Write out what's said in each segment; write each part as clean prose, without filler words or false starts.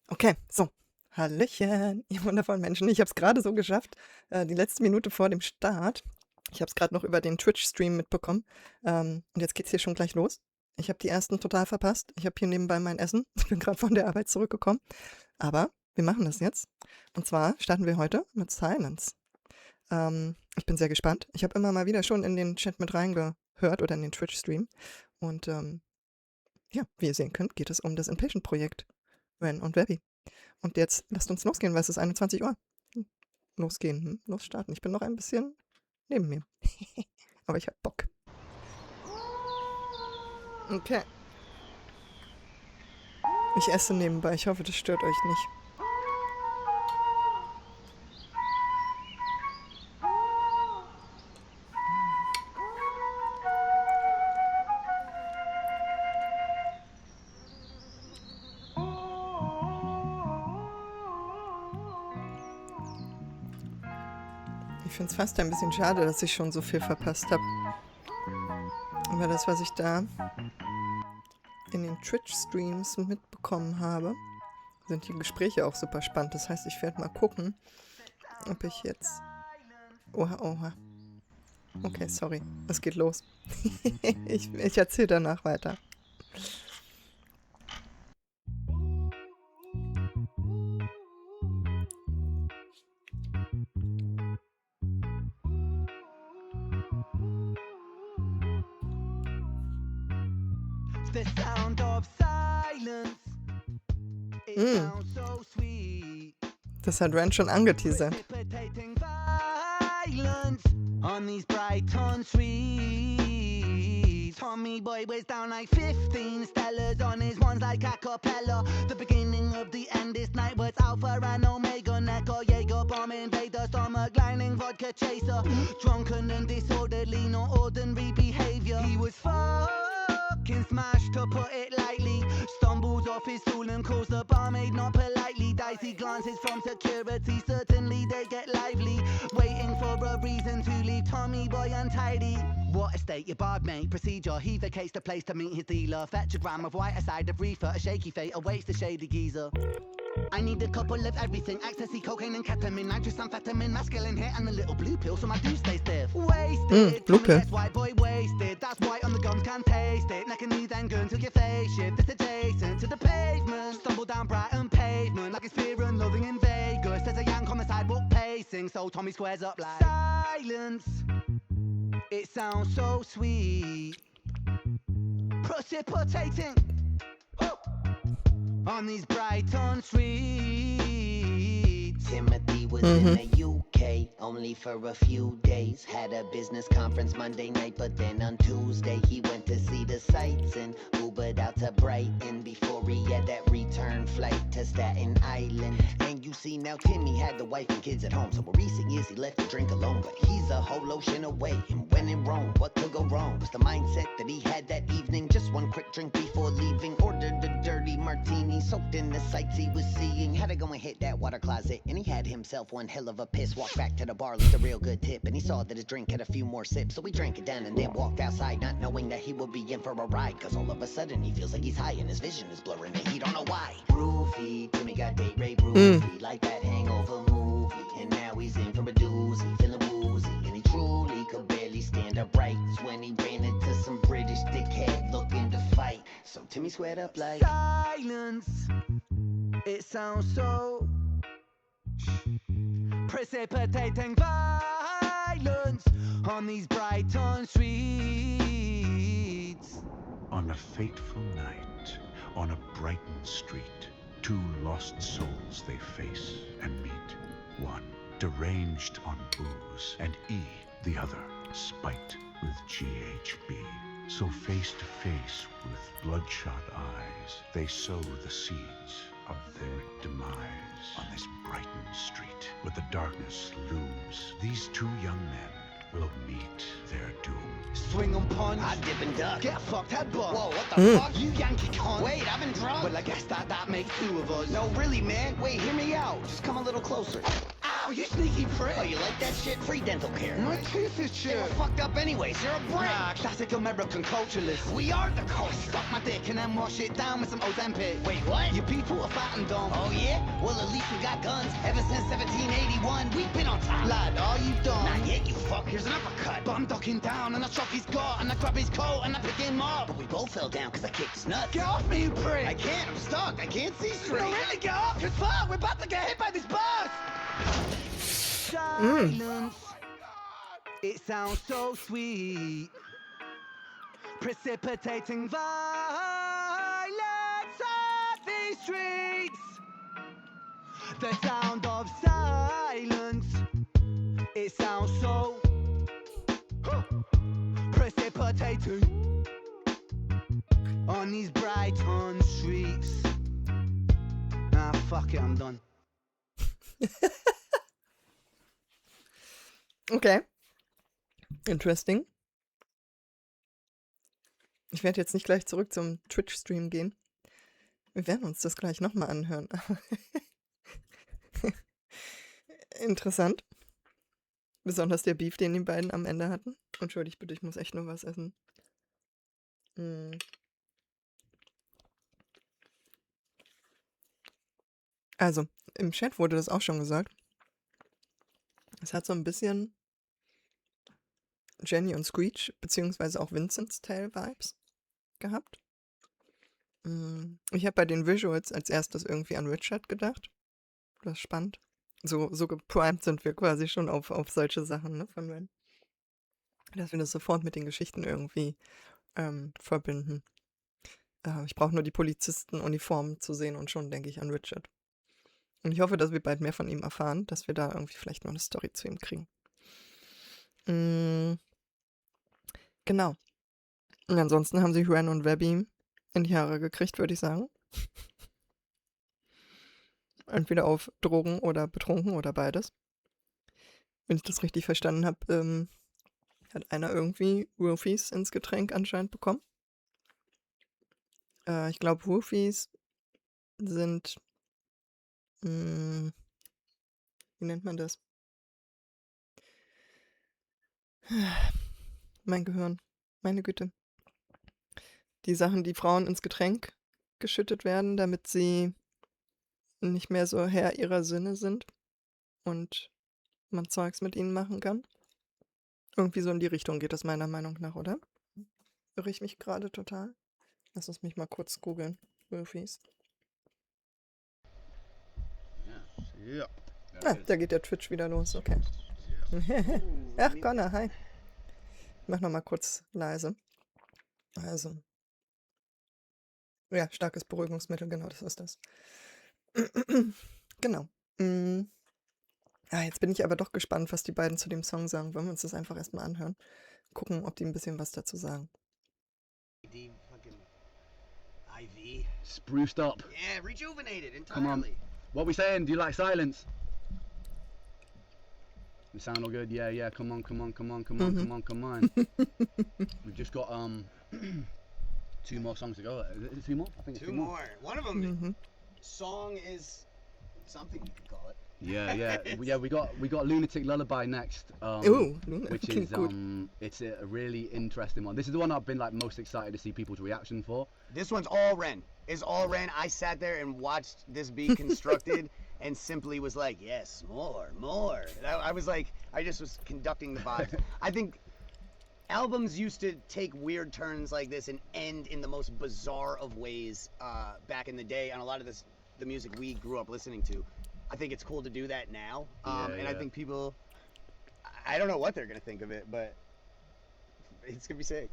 Okay, so. Hallöchen, ihr wundervollen Menschen. Ich habe es gerade so geschafft, die letzte Minute vor dem Start. Ich habe es gerade noch über den Twitch-Stream mitbekommen. Und jetzt geht's hier schon gleich los. Ich habe die ersten total verpasst. Ich habe hier nebenbei mein Essen. Ich bin gerade von der Arbeit zurückgekommen. Aber wir machen das jetzt. Und zwar starten wir heute mit Silence. Ich bin sehr gespannt. Ich habe immer mal wieder schon in den Chat mit reingehört oder in den Twitch-Stream. Und ja, wie ihr sehen könnt, geht es um das Inpatient-Projekt. Ren und Webby. Und jetzt lasst uns losgehen, weil es ist 21 Uhr. Losgehen, losstarten. Ich bin noch ein bisschen neben mir. Aber ich hab Bock. Okay. Ich esse nebenbei. Ich hoffe, das stört euch nicht. Ich finde es fast ein bisschen schade, dass ich schon so viel verpasst habe. Aber das, was ich da in den Twitch-Streams mitbekommen habe, sind die Gespräche auch super spannend. Das heißt, ich werde mal gucken, ob ich jetzt... Oha, oha. Okay, sorry. Es geht los. ich erzähle danach weiter. The sound of silence. It sounds so sweet. Das hat Ren schon angeteasert. Precipitating violence on these Brighton streets. Tommy Boy weighs down like 15 Stellas on his ones like a cappella. The beginning of the end, this night was Alpha and Omega. Necker, Jaeger, bomb invader, stomach lining, vodka chaser. Drunken and disorderly, no ordinary behavior. He was fucking smashed, to put it lightly. Stumbles off his stool and calls the barmaid not politely. Dicey glances from security, certainly they get lively. Waiting for a reason to leave Tommy Boy untidy. What a state, your barred mate. Procedure, heave the case to place to meet his dealer. Fetch a gram of white, a side of reefer. A shaky fate awaits the shady geezer. I need a couple of everything. Ecstasy, cocaine and ketamine. Nitrous amphetamine, masculine hit and a little blue pill so my do stay stiff. Wasted, blue pill. Tommy gets white boy wasted. That's white on the gums, can't taste it. Neck and knee then gun till your face shift. It's adjacent to the pavement. Stumble down Brighton pavement like it's fear and loathing in Vegas. There's a yank on the sidewalk pacing, so Tommy squares up like silence. It sounds so sweet. Precipitating on these Brighton streets. Timothy was in the UK only for a few days. Had a business conference Monday night, but then on Tuesday he went to see the sights and Ubered out to Brighton before he had that return flight to Staten Island. And you see now Timmy had the wife and kids at home, so in recent years he left to drink alone. But he's a whole ocean away, and when in Rome, what could go wrong? Was the mindset that he had that evening. Just one quick drink before leaving. Ordered a dirty martini, soaked in the sights he was seeing. Had to go and hit that water closet, and he had himself one hell of a piss. Walked back to the bar, left a real good tip, and he saw that his drink had a few more sips. So he drank it down and then walked outside, not knowing that he would be in for a ride. Cause all of a sudden he feels like he's high and his vision is blurring and he don't know why. Roofy, Timmy got date rape roofy, like that hangover movie. And now he's in for a doozy, feeling woozy. And he truly could barely stand upright when he ran into some British dickhead looking to fight. So Timmy squared up like silence. It sounds so precipitating violence on these Brighton streets. On a fateful night, on a Brighton street, two lost souls they face and meet. One, deranged on booze, and E, the other, spiked with GHB. So face to face with bloodshot eyes, they sow the seeds of their demise. On this Brighton street, where the darkness looms, these two young men will meet their doom. Swing on punch, I dip and duck, get fucked, head butt. Whoa, what the fuck? You Yankee cunt. Wait, I've been drunk. Well, I guess that makes two of us. No, really, man. Wait, hear me out. Just come a little closer. Ow! Oh, you sneaky prick. Oh, you like that shit? Free dental care. My teeth is They were chipped. fucked up anyways. You're a brick. Nah, classic American culturalist. We are the culture. Suck my dick and then wash it down with some Ozempic. Wait, what? Your people are fat and dumb. Oh, yeah? Well, at least we got guns. Ever since 1781, we've been on top. Lad, all you've done. Not yet, you fuck. Here's an uppercut. But I'm ducking down and I chuck his gut and I grab his coat and I pick him up. But we both fell down because I kicked his nuts. Get off me, you prick! I can't. I'm stuck. I can't see No, straight. really, get off! Cause fuck, we're about to get hit by this bus! Silence. It sounds so sweet. Precipitating violence of these streets. The sound of silence. It sounds so precipitating on these Brighton streets. Ah, fuck it, I'm done. Okay. Interesting. Ich werde jetzt nicht gleich zurück zum Twitch-Stream gehen. Wir werden uns das gleich nochmal anhören. Interessant. Besonders der Beef, den die beiden am Ende hatten. Entschuldigt bitte, ich muss echt nur was essen. Also, im Chat wurde das auch schon gesagt. Es hat so ein bisschen Jenny und Screech, beziehungsweise auch Vincent's Tale Vibes gehabt. Ich habe bei den Visuals als erstes irgendwie an Richard gedacht. Das ist spannend. So geprimed sind wir quasi schon auf solche Sachen, ne, von Ren. Dass wir das sofort mit den Geschichten irgendwie verbinden. Ich brauche nur die Polizistenuniformen zu sehen und schon denke ich an Richard. Und ich hoffe, dass wir bald mehr von ihm erfahren, dass wir da irgendwie vielleicht noch eine Story zu ihm kriegen. Genau. Und ansonsten haben sich Ren und Webby in die Haare gekriegt, würde ich sagen. Entweder auf Drogen oder betrunken oder beides. Wenn ich das richtig verstanden habe, hat einer irgendwie Roofies ins Getränk anscheinend bekommen. Ich glaube, Roofies sind, wie nennt man das? Mein Gehirn, meine Güte. Die Sachen, die Frauen ins Getränk geschüttet werden, damit sie nicht mehr so Herr ihrer Sinne sind und man Zeugs mit ihnen machen kann. Irgendwie so in die Richtung geht das meiner Meinung nach, oder? Irre ich mich gerade total? Lass uns mich mal kurz googeln. Roofies. Ja. Da geht der Twitch wieder los, okay. Ach, Connor, hi. Ich mach nochmal kurz leise. Also. Ja, starkes Beruhigungsmittel, genau, das ist das. Genau. Jetzt bin ich aber doch gespannt, was die beiden zu dem Song sagen. Wollen wir uns das einfach erstmal anhören? Gucken, ob die ein bisschen was dazu sagen. IV. Spruced up. Yeah, rejuvenated Come on. entirely. What we saying? Do you like silence? You sound all good. Yeah. Come on. We've just got 2 more songs to go. Is it 2 more? I think it's Two more. One of them, Mhm. song is something you could call it. Yeah. We got Lunatic Lullaby next. Ooh, Which klingt is gut. it's a really interesting one. This is the one I've been like most excited to see people's reaction for. This one's all Ren. It's all Ren. I sat there and watched this be constructed and simply was like, yes, more. And I was like, I just was conducting the vibes. I think albums used to take weird turns like this and end in the most bizarre of ways back in the day on a lot of the music we grew up listening to. I think it's cool to do that now. And I think people, I don't know what they're going to think of it, but it's going to be sick.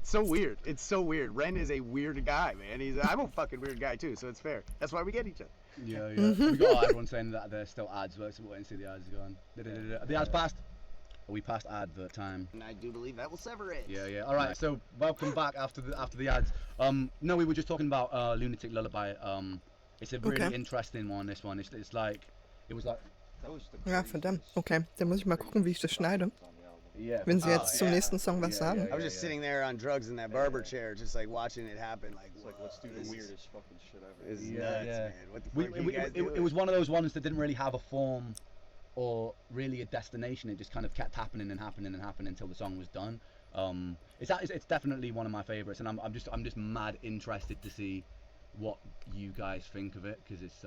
So weird. It's so weird. Ren is a weird guy, man. I'm a fucking weird guy too, so it's fair. That's why we get each other. Yeah. We got everyone saying that there's still ads. So we'll wait and see the ads going. The ads passed. Are we past advert time? And I do believe that will sever it. Yeah. All right. So welcome back after the ads. No, we were just talking about Lunatic Lullaby. It's a really Okay. interesting one. This one. It's like it was like. Ja, verdammt. Okay, dann muss ich mal gucken, wie ich das schneide. Yeah. Wenn sie jetzt zum nächsten Song was Yeah, sagen. yeah, I was just sitting there on drugs in that barber chair, just like watching it happen. Like, Let's do the weirdest fucking shit ever. This is Yeah, nuts, yeah. man. What the fuck are you guys doing? It was one of those ones that didn't really have a form or really a destination. It just kind of kept happening and happening and happening until the song was done. It's definitely one of my favorites, and I'm just mad interested to see what you guys think of it, because it's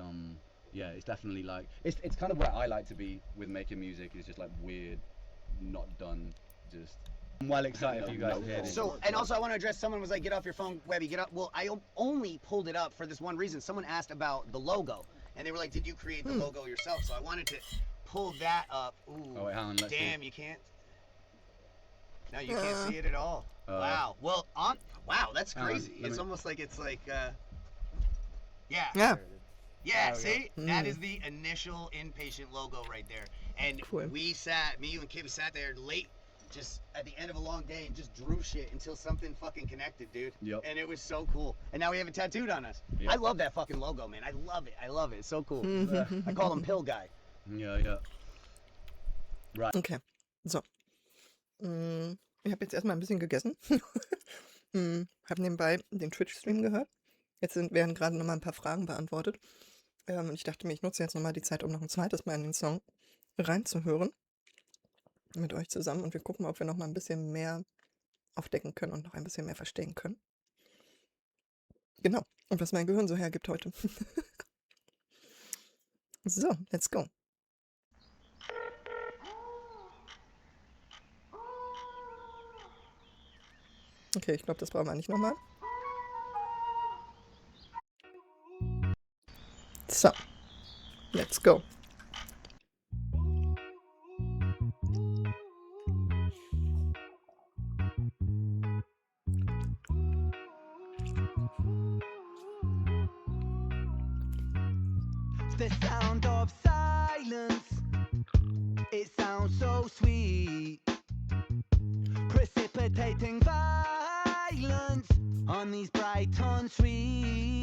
yeah, it's definitely like it's kind of where I like to be with making music. It's just like weird, not done. Just I'm well excited for you guys to hear this. So, and also I want to address, someone was like, get off your phone, Webby, get up. Well, I only pulled it up for this one reason. Someone asked about the logo, and they were like, did you create the logo yourself? So I wanted to pull that up. Ooh, Oh, wait, hang on, let's damn, see. you can't. No, you can't see it at all. Wow. Well, wow, that's hang on, crazy. let It's me- almost like it's like, yeah. Yeah. Yeah, There we see? That is the initial Inpatient logo right there. And Cool. me and Kim sat there late, just at the end of a long day, and just drew shit until something fucking connected, dude. Yep. And it was so cool. And now we have it tattooed on us. Yep. I love that fucking logo, man. I love it. I love it. It's so cool. I call him Pill Guy. Ja. Right. Okay, so. Ich habe jetzt erstmal ein bisschen gegessen. Habe nebenbei den Twitch-Stream gehört. Jetzt werden gerade nochmal ein paar Fragen beantwortet. Und ich dachte mir, ich nutze jetzt nochmal die Zeit, um noch ein zweites Mal in den Song reinzuhören. Mit euch zusammen. Und wir gucken mal, ob wir noch mal ein bisschen mehr aufdecken können und noch ein bisschen mehr verstehen können. Genau. Und was mein Gehirn so hergibt heute. So, let's go. Okay, ich glaube, das brauchen wir nicht nochmal. So, let's go. The sound of silence, it sounds so sweet, precipitating violence on these Brighton streets.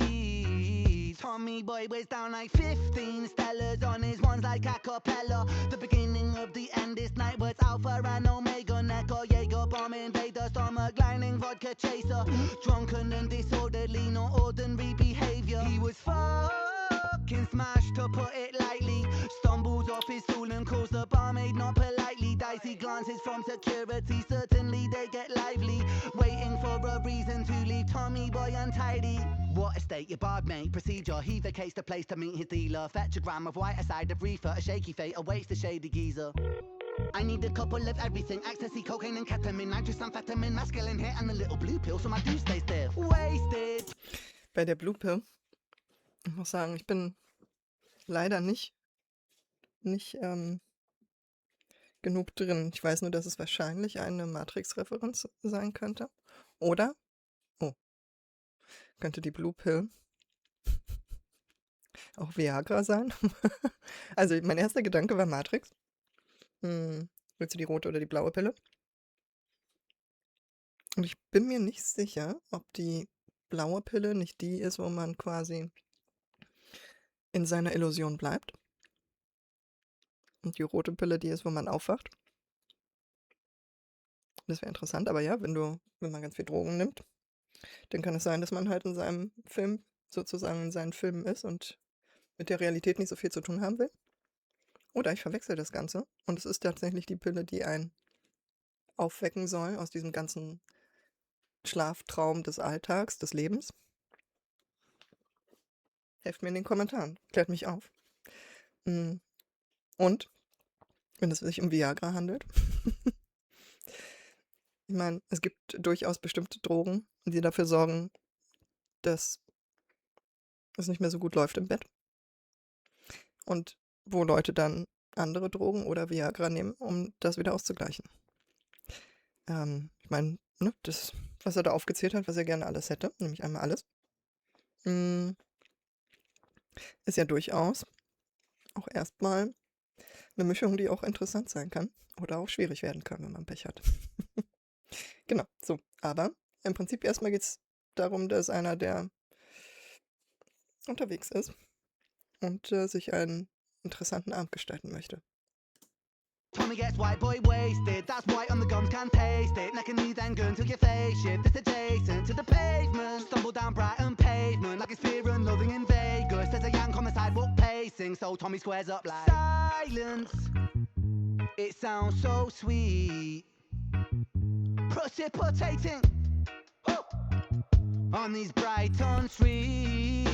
Tommy Boy weighs down like 15 Stellas on his ones like a cappella. The beginning of the end, this night was Alpha and Omega, Neco, Jaeger, bomb invader, stomach lining, vodka chaser. Drunken and disorderly, no ordinary behavior. He was fucking smashed, to put it lightly. Stumbles off his stool and calls the barmaid not politely. Dicey glances from security, certainly they get lively. Waiting for a reason to leave Tommy Boy untidy. What a state, your barred mate. Procedure, he vacates the place to meet his dealer. Fetch a gram of white, a side of reefer. A shaky fate awaits the shady geezer. I need a couple of everything. Ecstasy, cocaine and ketamine. Nitrous amphetamine, masculine hit and a little blue pill so my dude stays stiff. Wasted. Bei der Blue Pill, ich muss sagen, ich bin leider nicht genug drin. Ich weiß nur, dass es wahrscheinlich eine Matrix-Referenz sein könnte. Oder, könnte die Blue Pill auch Viagra sein? Also mein erster Gedanke war Matrix. Willst du die rote oder die blaue Pille? Und ich bin mir nicht sicher, ob die blaue Pille nicht die ist, wo man quasi in seiner Illusion bleibt. Und die rote Pille die ist, wo man aufwacht. Das wäre interessant, aber ja, wenn man ganz viel Drogen nimmt, dann kann es sein, dass man halt in seinem Film, sozusagen in seinen Filmen ist und mit der Realität nicht so viel zu tun haben will. Oder ich verwechsel das Ganze und es ist tatsächlich die Pille, die einen aufwecken soll aus diesem ganzen Schlaftraum des Alltags, des Lebens. Helft mir in den Kommentaren, klärt mich auf. Und wenn es sich um Viagra handelt. Ich meine, es gibt durchaus bestimmte Drogen, die dafür sorgen, dass es nicht mehr so gut läuft im Bett. Und wo Leute dann andere Drogen oder Viagra nehmen, um das wieder auszugleichen. Ich meine, ne, das, was er da aufgezählt hat, was er gerne alles hätte, nämlich einmal alles, ist ja durchaus auch erstmal eine Mischung, die auch interessant sein kann oder auch schwierig werden kann, wenn man Pech hat. Genau, so. Aber im Prinzip erstmal geht es darum, dass einer, der unterwegs ist und sich einen interessanten Abend gestalten möchte. Tommy gets white boy wasted. That's white on the gums, can't taste it. Neck and knee then gun till your face shift. It's adjacent to the pavement. Stumble down Brighton pavement like it's fear and loving in Vegas. There's a yank on the sidewalk pacing, so Tommy squares up like Silence, it sounds so sweet. Precipitating on these Brighton streets.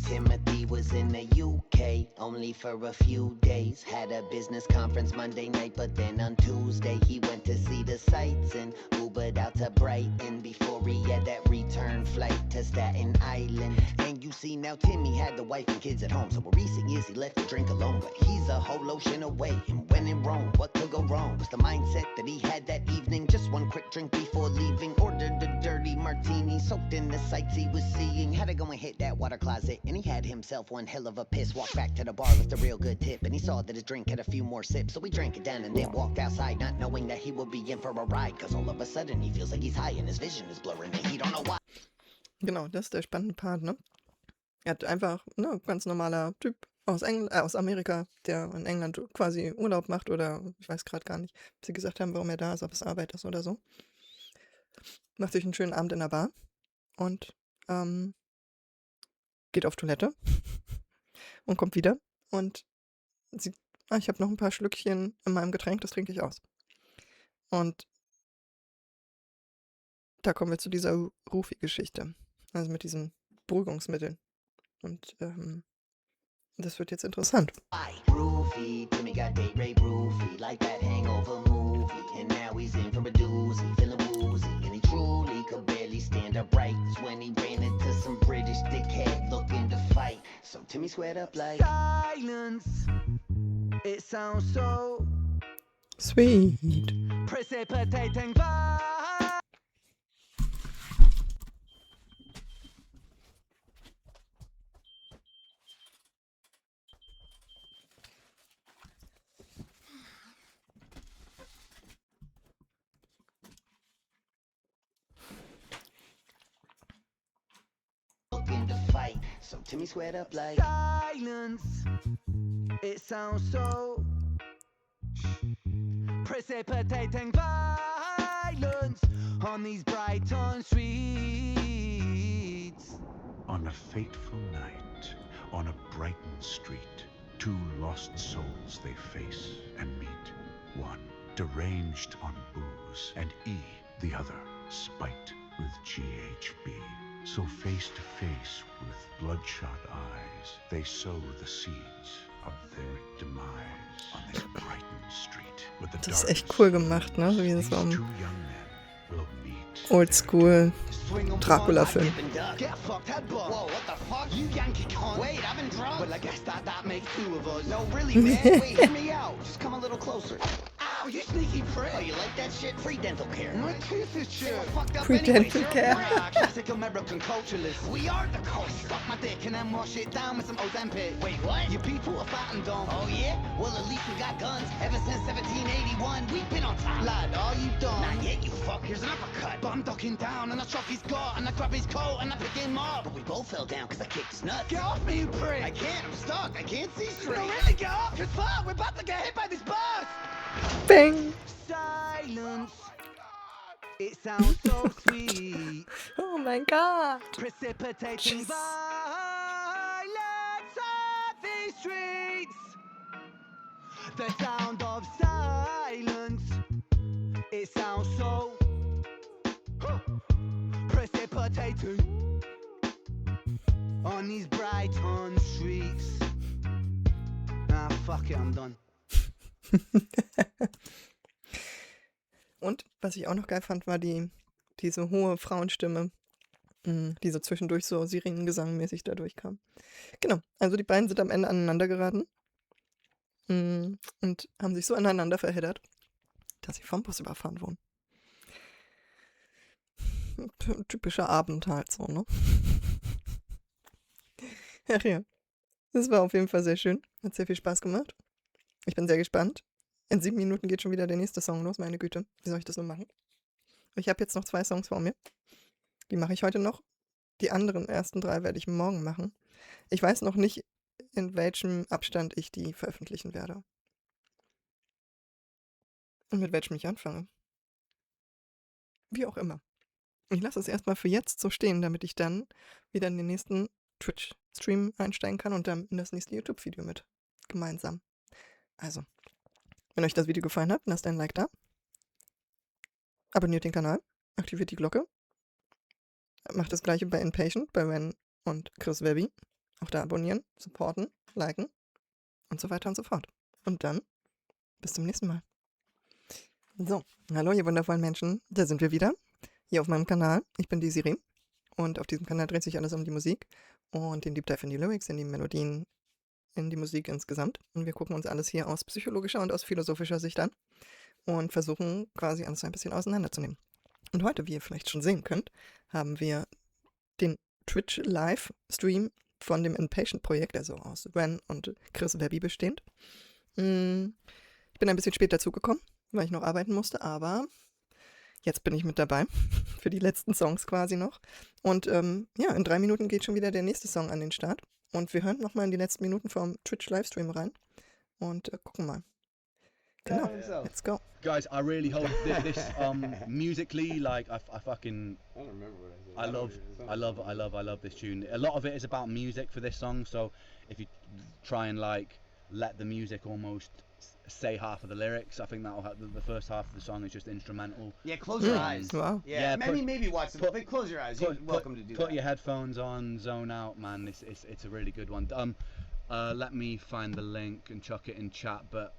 Timothy was in the UK only for a few days. Had a business conference Monday night, but then on Tuesday he went to see the sights and Ubered out to Brighton before he had that return flight to Staten Island. And you see now Timmy had the wife and kids at home, so in recent years he left the drink alone. But he's a whole ocean away, and when in Rome, what could go wrong? Was the mindset that he had that evening. Just one quick drink before leaving, ordered a dirty martini, soaked in the sights he was seeing. Had to go and hit that water closet, and he had himself one hell of a piss. Walked back to the bar with a real good tip, and he saw that his drink had a few more sips, so he drank it down and then walked outside, not knowing that he would be in for a ride. Cause all of a sudden he feels like he's high and his vision is blurring and he don't know why. Genau, das ist der spannende Part, ne? Er hat einfach, ne, ganz normaler Typ aus Amerika, der in England quasi Urlaub macht oder ich weiß gerade gar nicht, ob sie gesagt haben, warum er da ist, ob es Arbeit ist oder so. Macht sich einen schönen Abend in der Bar und geht auf Toilette und kommt wieder und sieht, ich habe noch ein paar Schlückchen in meinem Getränk, das trinke ich aus. Und da kommen wir zu dieser Rufi-Geschichte, also mit diesen Beruhigungsmitteln. Und das wird jetzt interessant. Roofy, Timmy got date rape roofy, like that hangover movie. And now he's in for a doozy, feeling woozy. And he truly could barely stand upright when he ran into some British dickhead looking to fight. So Timmy squared up like Silence, it sounds so Sweet. precipitating vibe. looking to fight. So Timmy squared up like Silence, it sounds so precipitating violence on these Brighton streets. On a fateful night, on a Brighton street, two lost souls they face and meet. One deranged on booze, and E, the other spiked with GHB. So face to face with bloodshot eyes, they sow the seeds of their demise on this Brighton street. With the Das ist echt cool gemacht, ne? Wie das so these ein two young men will meet. Oldschool swing 'em Dracula-Film. on, dip and duck. Get fucked headbutt. Whoa, what the fuck? You Yankee cunt. Wait, I've been drunk. Well, I guess that makes two of us. No, really, man. Wait, hear me out. Just come a little closer. Ow, you sneaky prick. Oh, you like that shit? Free dental care. My tooth is They were chipped. fucked up Free anyways. dental You're a care. prick. Ah, classic American culturalist. We are the culture. Suck my dick and then wash it down with some Ozempic. Wait, what? Your people are fat and dumb. Oh, yeah? Well, at least we got guns. Ever since 1781, we've been on top. Lad, are you dumb? Not yet, you fuck. Here's an uppercut. But I'm ducking down and I chop his gut and I grab his coat and I pick him up. But we both fell down because I kicked his nuts. Get off me, you prick! I can't. I'm stuck. I can't see No, straight. really, get off! Cause fuck, we're about to get hit by this bus! Bang! Silence. It sounds so sweet. Oh mein Gott! Precipitating violence on these streets. The sound of silence. It sounds so precipitating on these Brighton streets. Ah, fuck it, I'm done. Und was ich auch noch geil fand, war diese hohe Frauenstimme, die so zwischendurch so Sirenengesangmäßig da durchkam. Genau, also die beiden sind am Ende aneinander geraten und haben sich so aneinander verheddert, dass sie vom Bus überfahren wurden. Typischer Abend halt so, ne? Ach ja, das war auf jeden Fall sehr schön. Hat sehr viel Spaß gemacht. Ich bin sehr gespannt. In 7 Minuten geht schon wieder der nächste Song los, meine Güte. Wie soll ich das so machen? Ich habe jetzt noch 2 Songs vor mir. Die mache ich heute noch. Die anderen ersten 3 werde ich morgen machen. Ich weiß noch nicht, in welchem Abstand ich die veröffentlichen werde. Und mit welchem ich anfange. Wie auch immer. Ich lasse es erstmal für jetzt so stehen, damit ich dann wieder in den nächsten Twitch-Stream einsteigen kann und dann in das nächste YouTube-Video mit gemeinsam Also, wenn euch das Video gefallen hat, lasst ein Like da. Abonniert den Kanal, aktiviert die Glocke. Macht das gleiche bei Inpatient, bei Ren und Chris Webby. Auch da abonnieren, supporten, liken und so weiter und so fort. Und dann bis zum nächsten Mal. So, hallo ihr wundervollen Menschen, da sind wir wieder. Hier auf meinem Kanal. Ich bin die Siri. Und auf diesem Kanal dreht sich alles um die Musik und den Deep Dive in die Lyrics, in die Melodien, in die Musik insgesamt. Und wir gucken uns alles hier aus psychologischer und aus philosophischer Sicht an und versuchen quasi alles ein bisschen auseinanderzunehmen. Und heute, wie ihr vielleicht schon sehen könnt, haben wir den Twitch-Live-Stream von dem Inpatient-Projekt, also aus Ren und Chris Webby bestehend. Ich bin ein bisschen spät dazugekommen, weil ich noch arbeiten musste, aber jetzt bin ich mit dabei, für die letzten Songs quasi noch. Und ja, in 3 Minuten geht schon wieder der nächste Song an den Start. Und wir hören nochmal in die letzten Minuten vom Twitch-Livestream rein und gucken mal. Genau, let's go. Guys, I really hope that this musically, like I fucking I don't remember what I said. I love this tune. A lot of it is about music for this song, so if you try and like let the music almost say half of the lyrics, I think that'll have the first half of the song is just instrumental. Yeah, close your eyes. Wow. Yeah, Yeah, maybe watch it, but close your eyes. You're welcome to do Put that. your headphones on, zone out, man. It's a really good one. Let me find the link and chuck it in chat. But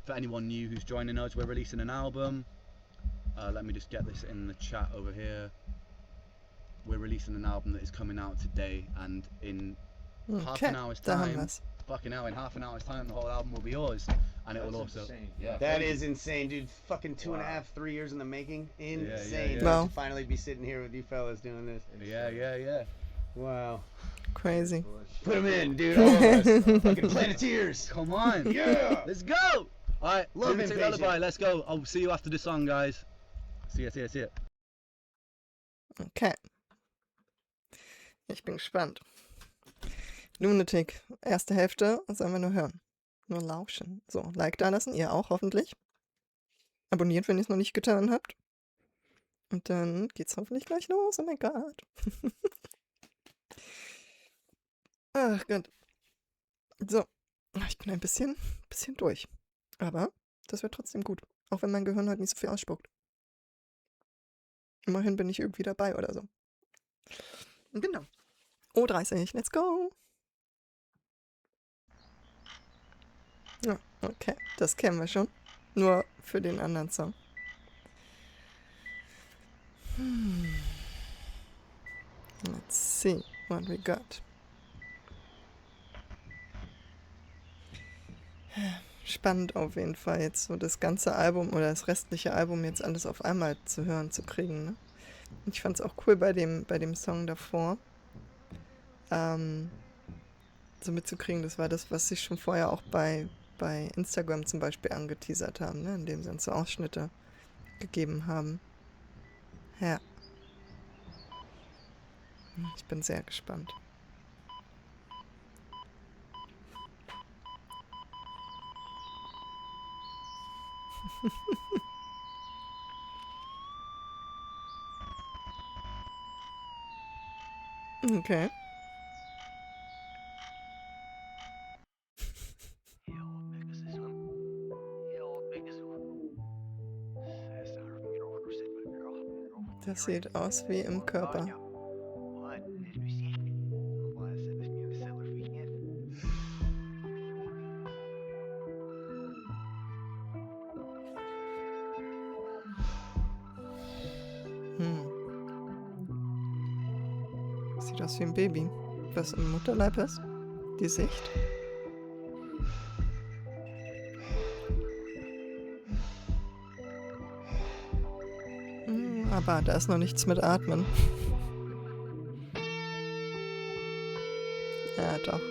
for anyone new who's joining us, we're releasing an album. Let me just get this in the chat over here. We're releasing an album that is coming out today, and in half Okay, an hour's da haben time, wir's. fucking hell, in half an hour's time, the whole album will be yours, and it will also, yeah, That is insane, dude. Fucking 2.5, 3 years in the making. Insane. yeah. Wow. To finally be sitting here with you fellas doing this. yeah. Wow. Crazy. Put them in, dude. All of us. Fucking Planeteers. Come on, Yeah. let's go. All right, Love Lunatic Inpatient. Lullaby, let's go. I'll see you after the song, guys. See ya. Okay. Ich bin gespannt. Lunatic, erste Hälfte, sollen wir nur hören. Nur lauschen. So, Like da lassen, ihr auch hoffentlich. Abonniert, wenn ihr es noch nicht getan habt. Und dann geht's hoffentlich gleich los. Oh mein Gott. Ach Gott. So, ich bin ein bisschen durch. Aber das wird trotzdem gut. Auch wenn mein Gehirn halt nicht so viel ausspuckt. Immerhin bin ich irgendwie dabei oder so. Genau. O30, let's go. Ja, okay, das kennen wir schon. Nur für den anderen Song. Let's see what we got. Spannend auf jeden Fall jetzt so das ganze Album oder das restliche Album jetzt alles auf einmal zu hören zu kriegen. Ne? Ich fand es auch cool bei dem Song davor. So mitzukriegen, das war das, was sie schon vorher auch bei Instagram zum Beispiel angeteasert haben, ne? Indem sie uns so Ausschnitte gegeben haben. Ja. Ich bin sehr gespannt. Okay. Das sieht aus wie im Körper. Sieht aus wie ein Baby, was im Mutterleib ist. Die Sicht. Aber da ist noch nichts mit Atmen. Ja, doch.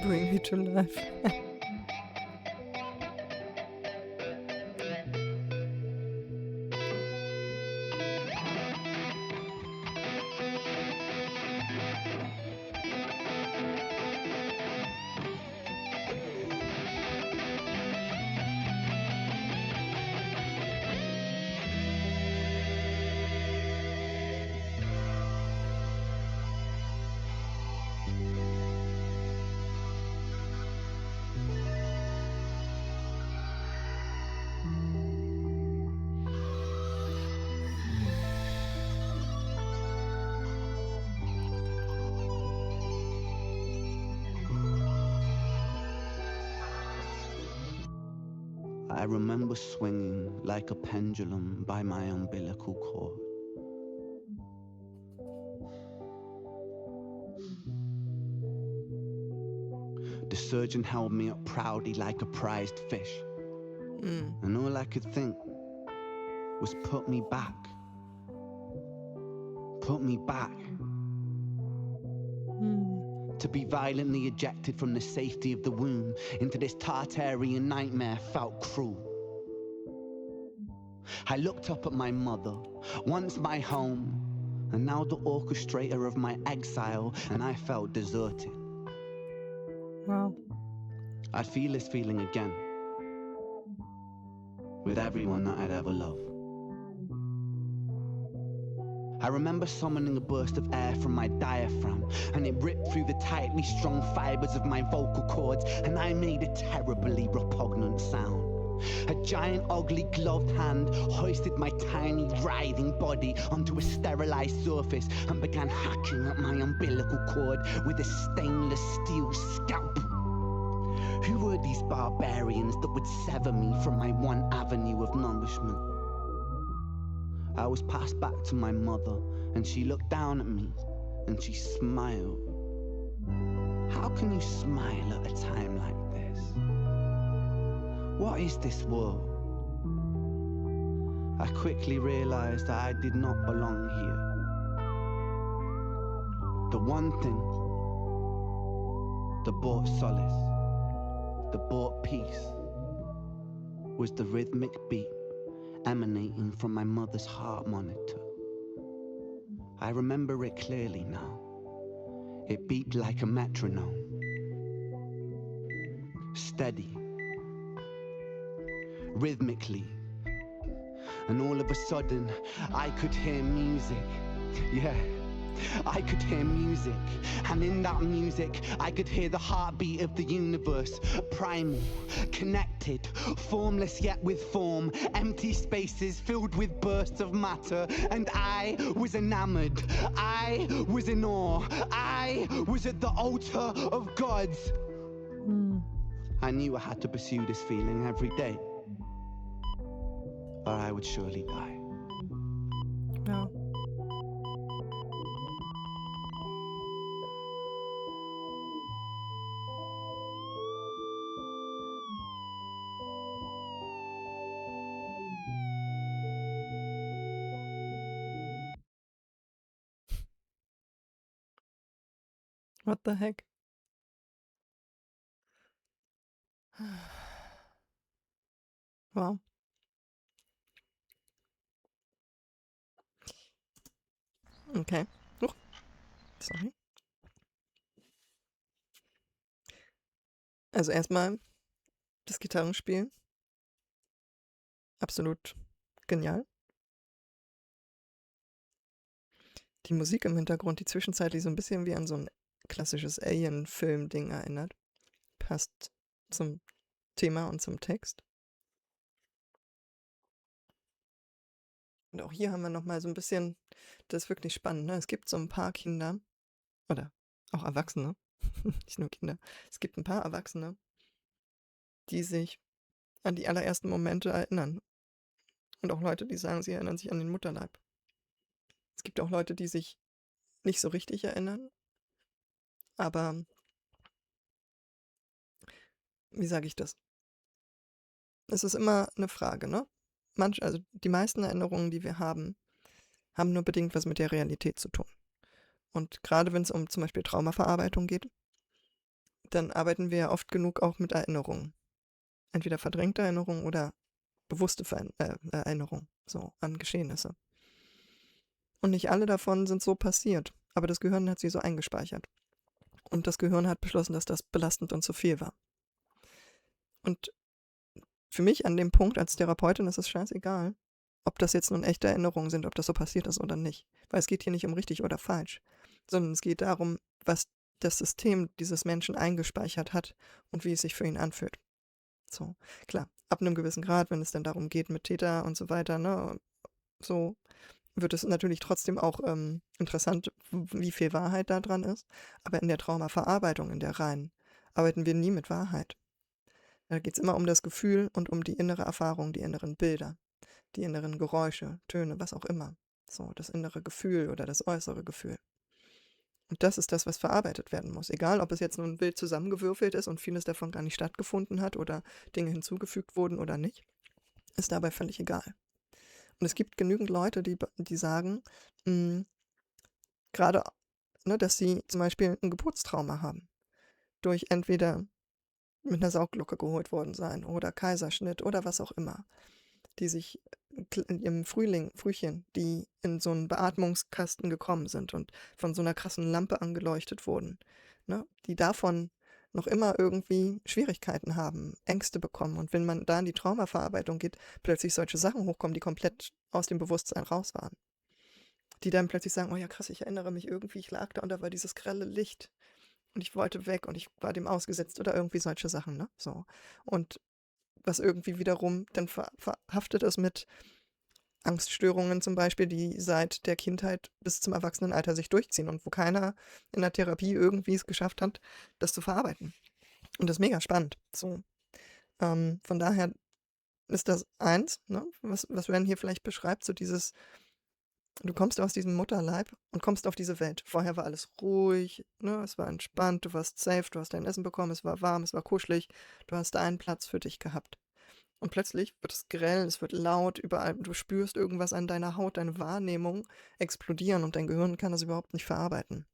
Bring me to life. I remember swinging like a pendulum by my umbilical cord. The surgeon held me up proudly like a prized fish, and all I could think was put me back. Put me back. To be violently ejected from the safety of the womb into this Tartarian nightmare felt cruel. I looked up at my mother, once my home, and now the orchestrator of my exile, and I felt deserted. Wow. I'd feel this feeling again, with everyone that I'd ever loved. I remember summoning a burst of air from my diaphragm, and it ripped through the tightly strung fibers of my vocal cords, and I made a terribly repugnant sound. A giant, ugly, gloved hand hoisted my tiny, writhing body onto a sterilized surface and began hacking at my umbilical cord with a stainless steel scalpel. Who were these barbarians that would sever me from my one avenue of nourishment? I was passed back to my mother, and she looked down at me, and she smiled. How can you smile at a time like this? What is this world? I quickly realized that I did not belong here. The one thing that brought solace, that brought peace, was the rhythmic beat emanating from my mother's heart monitor. I remember it clearly now. It beeped like a metronome. Steady. Rhythmically. And all of a sudden, I could hear music. Yeah. I could hear music, and in that music, I could hear the heartbeat of the universe, primal, connected, formless yet with form, empty spaces filled with bursts of matter, and I was enamored, I was in awe, I was at the altar of gods. I knew I had to pursue this feeling every day, or I would surely die. Wow. What the heck? Wow. Okay. Oh, sorry. Also erstmal das Gitarrenspielen. Absolut genial. Die Musik im Hintergrund, die zwischenzeitlich so ein bisschen wie an so ein klassisches Alien-Film-Ding erinnert. Passt zum Thema und zum Text. Und auch hier haben wir nochmal so ein bisschen, das ist wirklich spannend, ne? Es gibt so ein paar Kinder, oder auch Erwachsene, nicht nur Kinder. Es gibt ein paar Erwachsene, die sich an die allerersten Momente erinnern. Und auch Leute, die sagen, sie erinnern sich an den Mutterleib. Es gibt auch Leute, die sich nicht so richtig erinnern, aber wie sage ich das? Es ist immer eine Frage, ne? Also die meisten Erinnerungen, die wir haben nur bedingt was mit der Realität zu tun. Und gerade wenn es um zum Beispiel Traumaverarbeitung geht, dann arbeiten wir ja oft genug auch mit Erinnerungen. Entweder verdrängte Erinnerungen oder bewusste Erinnerungen, so an Geschehnisse. Und nicht alle davon sind so passiert, aber das Gehirn hat sie so eingespeichert. Und das Gehirn hat beschlossen, dass das belastend und zu viel war. Und für mich an dem Punkt als Therapeutin ist es scheißegal, ob das jetzt nun echte Erinnerungen sind, ob das so passiert ist oder nicht. Weil es geht hier nicht um richtig oder falsch, sondern es geht darum, was das System dieses Menschen eingespeichert hat und wie es sich für ihn anfühlt. So, klar, ab einem gewissen Grad, wenn es dann darum geht mit Täter und so weiter, ne, so wird es natürlich trotzdem auch interessant, wie viel Wahrheit da dran ist. Aber in der Traumaverarbeitung, in der reinen, arbeiten wir nie mit Wahrheit. Da geht es immer um das Gefühl und um die innere Erfahrung, die inneren Bilder, die inneren Geräusche, Töne, was auch immer. So, das innere Gefühl oder das äußere Gefühl. Und das ist das, was verarbeitet werden muss. Egal, ob es jetzt nun wild zusammengewürfelt ist und vieles davon gar nicht stattgefunden hat oder Dinge hinzugefügt wurden oder nicht, ist dabei völlig egal. Und es gibt genügend Leute, die sagen, gerade, ne, dass sie zum Beispiel ein Geburtstrauma haben. Durch entweder mit einer Saugglucke geholt worden sein oder Kaiserschnitt oder was auch immer. Die sich im Frühchen, die in so einen Beatmungskasten gekommen sind und von so einer krassen Lampe angeleuchtet wurden, ne, die davon noch immer irgendwie Schwierigkeiten haben, Ängste bekommen. Und wenn man da in die Traumaverarbeitung geht, plötzlich solche Sachen hochkommen, die komplett aus dem Bewusstsein raus waren. Die dann plötzlich sagen, oh ja krass, ich erinnere mich irgendwie, ich lag da und da war dieses grelle Licht und ich wollte weg und ich war dem ausgesetzt oder irgendwie solche Sachen, ne? So. Und was irgendwie wiederum dann verhaftet ist mit Angststörungen zum Beispiel, die seit der Kindheit bis zum Erwachsenenalter sich durchziehen und wo keiner in der Therapie irgendwie es geschafft hat, das zu verarbeiten. Und das ist mega spannend. So. Von daher ist das eins, ne, was Ren hier vielleicht beschreibt, so dieses, du kommst aus diesem Mutterleib und kommst auf diese Welt. Vorher war alles ruhig, ne, es war entspannt, du warst safe, du hast dein Essen bekommen, es war warm, es war kuschelig, du hast einen Platz für dich gehabt. Und plötzlich wird es grell, es wird laut, überall, du spürst irgendwas an deiner Haut, deine Wahrnehmung explodieren und dein Gehirn kann das überhaupt nicht verarbeiten.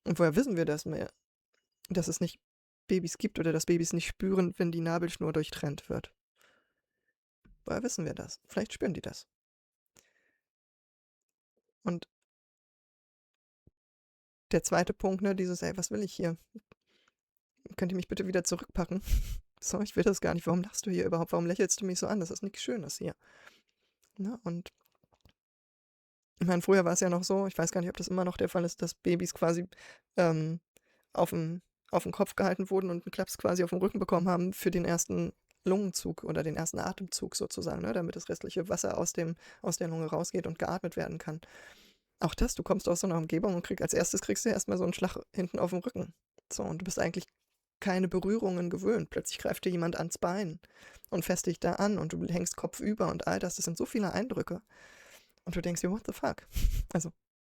Und woher wissen wir das mehr? Dass es nicht Babys gibt oder dass Babys nicht spüren, wenn die Nabelschnur durchtrennt wird? Woher wissen wir das? Vielleicht spüren die das. Und der zweite Punkt, ne, dieses, ey, was will ich hier? Könnt ihr mich bitte wieder zurückpacken? So, ich will das gar nicht. Warum lachst du hier überhaupt? Warum lächelst du mich so an? Das ist nichts Schönes hier. Ne? Und ich meine, früher war es ja noch so, ich weiß gar nicht, ob das immer noch der Fall ist, dass Babys quasi auf den Kopf gehalten wurden und einen Klaps quasi auf den Rücken bekommen haben für den ersten Lungenzug oder den ersten Atemzug sozusagen, ne? Damit das restliche Wasser aus der Lunge rausgeht und geatmet werden kann. Auch das, du kommst aus so einer Umgebung und als erstes kriegst du erstmal so einen Schlag hinten auf den Rücken. So, und du bist eigentlich keine Berührungen gewöhnt. Plötzlich greift dir jemand ans Bein und fasst dich da an und du hängst kopfüber und all das. Das sind so viele Eindrücke. Und du denkst dir, what the fuck? Also,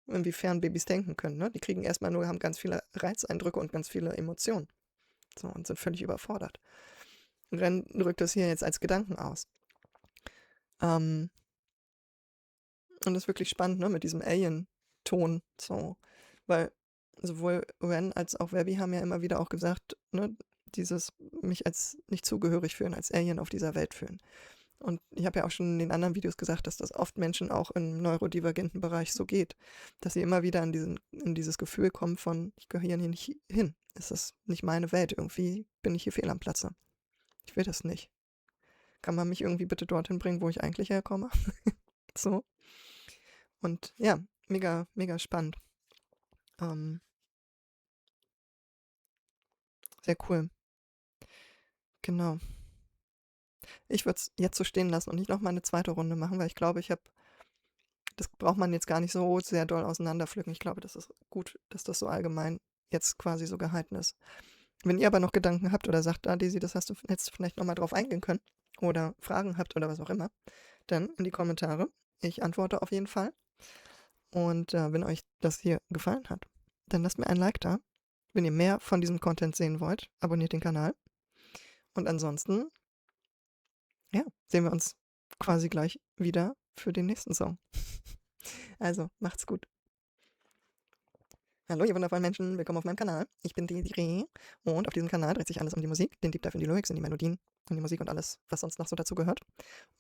inwiefern Babys denken können, ne? Die kriegen erstmal nur, haben ganz viele Reizeindrücke und ganz viele Emotionen. So, und sind völlig überfordert. Und Ren drückt das hier jetzt als Gedanken aus. Und das ist wirklich spannend, ne, mit diesem Alien-Ton, so. Weil sowohl Ren als auch Webby haben ja immer wieder auch gesagt, ne, dieses mich als nicht zugehörig fühlen, als Alien auf dieser Welt fühlen. Und ich habe ja auch schon in den anderen Videos gesagt, dass das oft Menschen auch im neurodivergenten Bereich so geht, dass sie immer wieder in dieses Gefühl kommen von, ich gehöre hier nicht hin, es ist nicht meine Welt, irgendwie bin ich hier fehl am Platze. Ich will das nicht. Kann man mich irgendwie bitte dorthin bringen, wo ich eigentlich herkomme? So. Und ja, mega, mega spannend. Sehr cool. Genau. Ich würde es jetzt so stehen lassen und nicht nochmal eine zweite Runde machen, weil ich glaube, das braucht man jetzt gar nicht so sehr doll auseinanderpflücken. Ich glaube, das ist gut, dass das so allgemein jetzt quasi so gehalten ist. Wenn ihr aber noch Gedanken habt oder sagt, Daisy, das hättest du vielleicht nochmal drauf eingehen können oder Fragen habt oder was auch immer, dann in die Kommentare. Ich antworte auf jeden Fall. Und wenn euch das hier gefallen hat, dann lasst mir ein Like da. Wenn ihr mehr von diesem Content sehen wollt, abonniert den Kanal. Und ansonsten, ja, sehen wir uns quasi gleich wieder für den nächsten Song. Also, macht's gut. Hallo, ihr wundervollen Menschen, willkommen auf meinem Kanal. Ich bin Desiree und auf diesem Kanal dreht sich alles um die Musik, den Deep Dive in die Lyrics, in die Melodien, in die Musik und alles, was sonst noch so dazu gehört.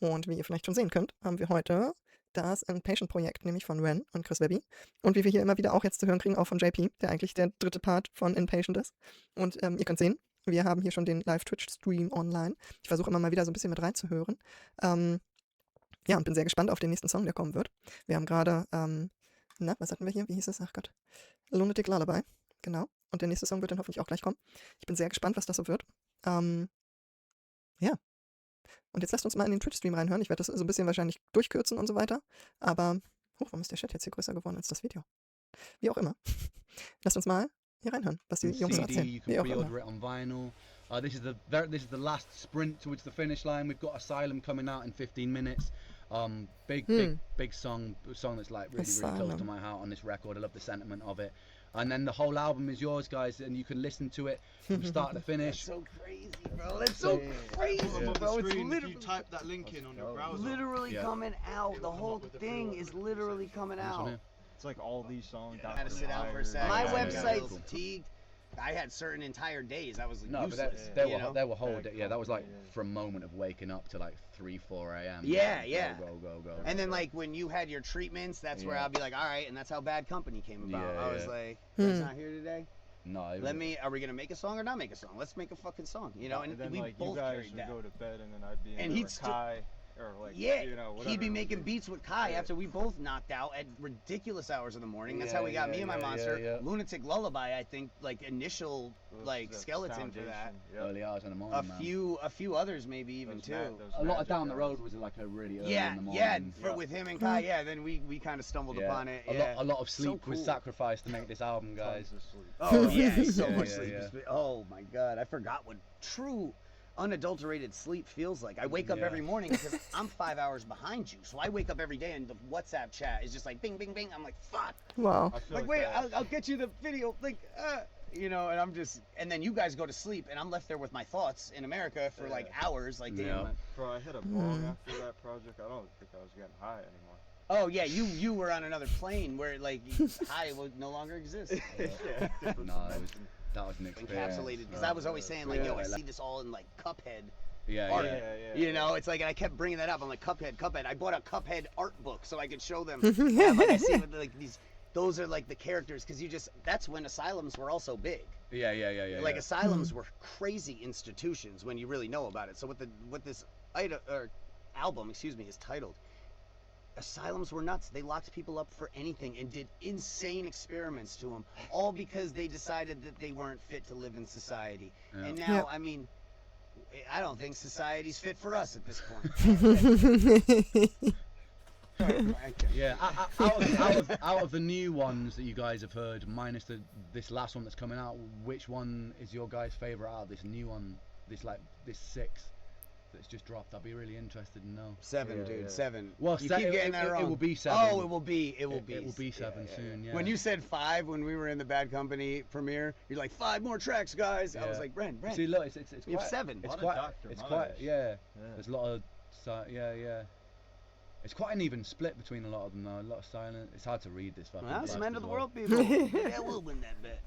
Und wie ihr vielleicht schon sehen könnt, haben wir heute das Impatient-Projekt, nämlich von Ren und Chris Webby. Und wie wir hier immer wieder auch jetzt zu hören kriegen, auch von JP, der eigentlich der dritte Part von Impatient ist. Und ihr könnt sehen, wir haben hier schon den Live-Twitch-Stream online. Ich versuche immer mal wieder so ein bisschen mit reinzuhören. Ja, und bin sehr gespannt auf den nächsten Song, der kommen wird. Wir haben gerade, na, was hatten wir hier? Wie hieß es? Ach Gott. Lunatic Lullaby, genau. Und der nächste Song wird dann hoffentlich auch gleich kommen. Ich bin sehr gespannt, was das so wird. Ja. Und jetzt lasst uns mal in den Twitch-Stream reinhören. Ich werde das so ein bisschen wahrscheinlich durchkürzen und so weiter. Aber, warum ist der Chat jetzt hier größer geworden als das Video? Wie auch immer. Lasst uns mal hier reinhören, was die Jungs so CD, erzählen. you Wie can auch immer. pre-order it on vinyl. This is the last sprint towards the finish line. We've got Asylum coming out in 15 minutes. Big song that's like really close to Asylum. my heart on this record. I love the sentiment of it. And then the whole album is yours, guys, and you can listen to it from start to That's finish. so crazy, bro. That's so crazy, bro. It's literally, type that link in on your browser. literally Yeah. coming out. It The will come whole up with the thing pre-order is literally coming This one out. here. It's like all these songs. I had to sit down for a second. My My website- website's fatigued. I had certain entire days I was No, but useless. they you know? were whole day. Yeah, that was like Yeah. from moment of waking up to like 3-4 a.m. Yeah, Go, yeah. Go. And then like when you had your treatments, that's where Yeah. I'll be like, all right, and that's how Bad Company came about. Yeah, I was yeah. like, he's Hmm. not here today. No, it Let was- me. Are we gonna make a song or not make a song? Let's make a fucking song. You know, and then we like both you guys carried would that. go to bed and then I'd be in And there he'd with still- Kai or like Yeah, you know whatever. he'd be we making do. beats with Kai Yeah. after we both knocked out at ridiculous hours in the morning. That's how we got Yeah, me and my yeah, monster. yeah. Lunatic Lullaby, I think, like initial Those- like that's skeleton for that. foundation, yep. early hours in the morning, A man. few others maybe even Those too. those A lot of magic down the hours. road was like a really early Yeah, in the morning. yeah, for, with him and Kai, yeah. Then we kind of stumbled Yeah. upon it. A Yeah. lot of So sleep was cool. sacrificed to make this album, guys. Tons of sleep. Oh yeah, so Yeah, much yeah, sleep. yeah. is- Oh my god, I forgot what true unadulterated sleep feels like. I wake up Yeah. every morning because I'm 5 hours behind you. So I wake up every day and the WhatsApp chat is just like bing, bing, bing. I'm like, fuck. Wow. I feel Like, wait, that. I'll get you the video. Like, you know, and I'm just, and then you guys go to sleep and I'm left there with my thoughts in America for like hours. Like, damn. Yeah. like- Bro, I hit a bong after that project. I don't think I was getting high anymore. Oh yeah, you were on another plane where like high would no longer exist. Yeah, different No, that was dimension. an experience. Encapsulated because I was always saying like, yo, I Yeah. see this all in like Cuphead. Yeah, art. yeah. You know, it's like, and I kept bringing that up. I'm like, Cuphead. I bought a Cuphead art book so I could show them. Yeah, like I see with like these, those are like the characters because that's when asylums were also big. Yeah. Like asylums were crazy institutions when you really know about it. So what this item or album, excuse me, is titled. Asylums were nuts. They locked people up for anything and did insane experiments to them, all because they decided that they weren't fit to live in society. Yeah. And now, Yeah. I mean, I don't think society's fit for us at this point. Yeah, out of the new ones that you guys have heard, minus this last one that's coming out, which one is your guys' favorite out of this new one, this 6 that's just dropped? I'd be really interested to know. 7, Yeah, dude, yeah. 7. Well, you se- keep it- getting that it wrong. will be 7. Oh, it will be. It will be. It will be 7 soon. Yeah. When you said 5 when we were in the Bad Company premiere, you're like 5 more tracks, guys. I was Yeah. like, Ren. See, look, it's You have quite, 7. It's Lot of quite. Dr. It's Miles. quite. Yeah. Yeah. There's a lot of. Yeah. It's quite an even split between a lot of them though. A lot of silent. It's hard to read this fucking. Well, text some end of as the well. world people. Maybe I will win that bet.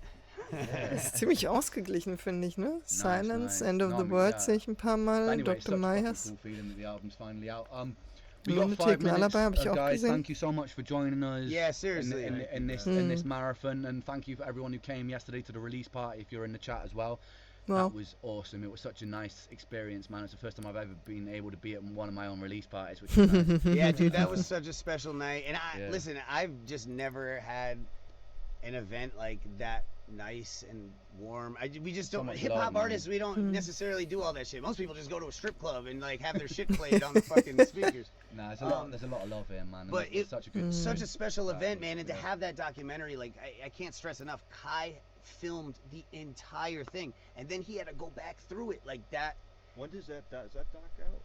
Das ist ziemlich ausgeglichen, finde ich, ne? Silence, nice. End of No, the I mean, World yeah. sehe ich ein paar Mal, Anyway, it's Dr. such a fucking Myers. cool feeling that the album's finally out. We got Lunatic 5 minutes. Lullaby habe ich auch Guys, gesehen. thank you so much for joining us. Yeah, seriously. In this marathon, and thank you for everyone who came yesterday to the release party. If you're in the chat as well, Wow. that was awesome. It was such a nice experience, man. It's the first time I've ever been able to be at one of my own release parties, which is nice. Yeah, dude, that was such a special night. And Yeah. listen, I've just never had an event like that nice and warm. We just So don't. much Hip love, hop man. artists, we don't necessarily do all that shit. Most people just go to a strip club and like have their shit played on the fucking speakers. Nah, there's a lot of love here, man. and But it's such a good. Such a special event, was- man, and to yeah. have that documentary, like I can't stress enough. Kai filmed the entire thing, and then he had to go back through it like that. When does that is that doc out?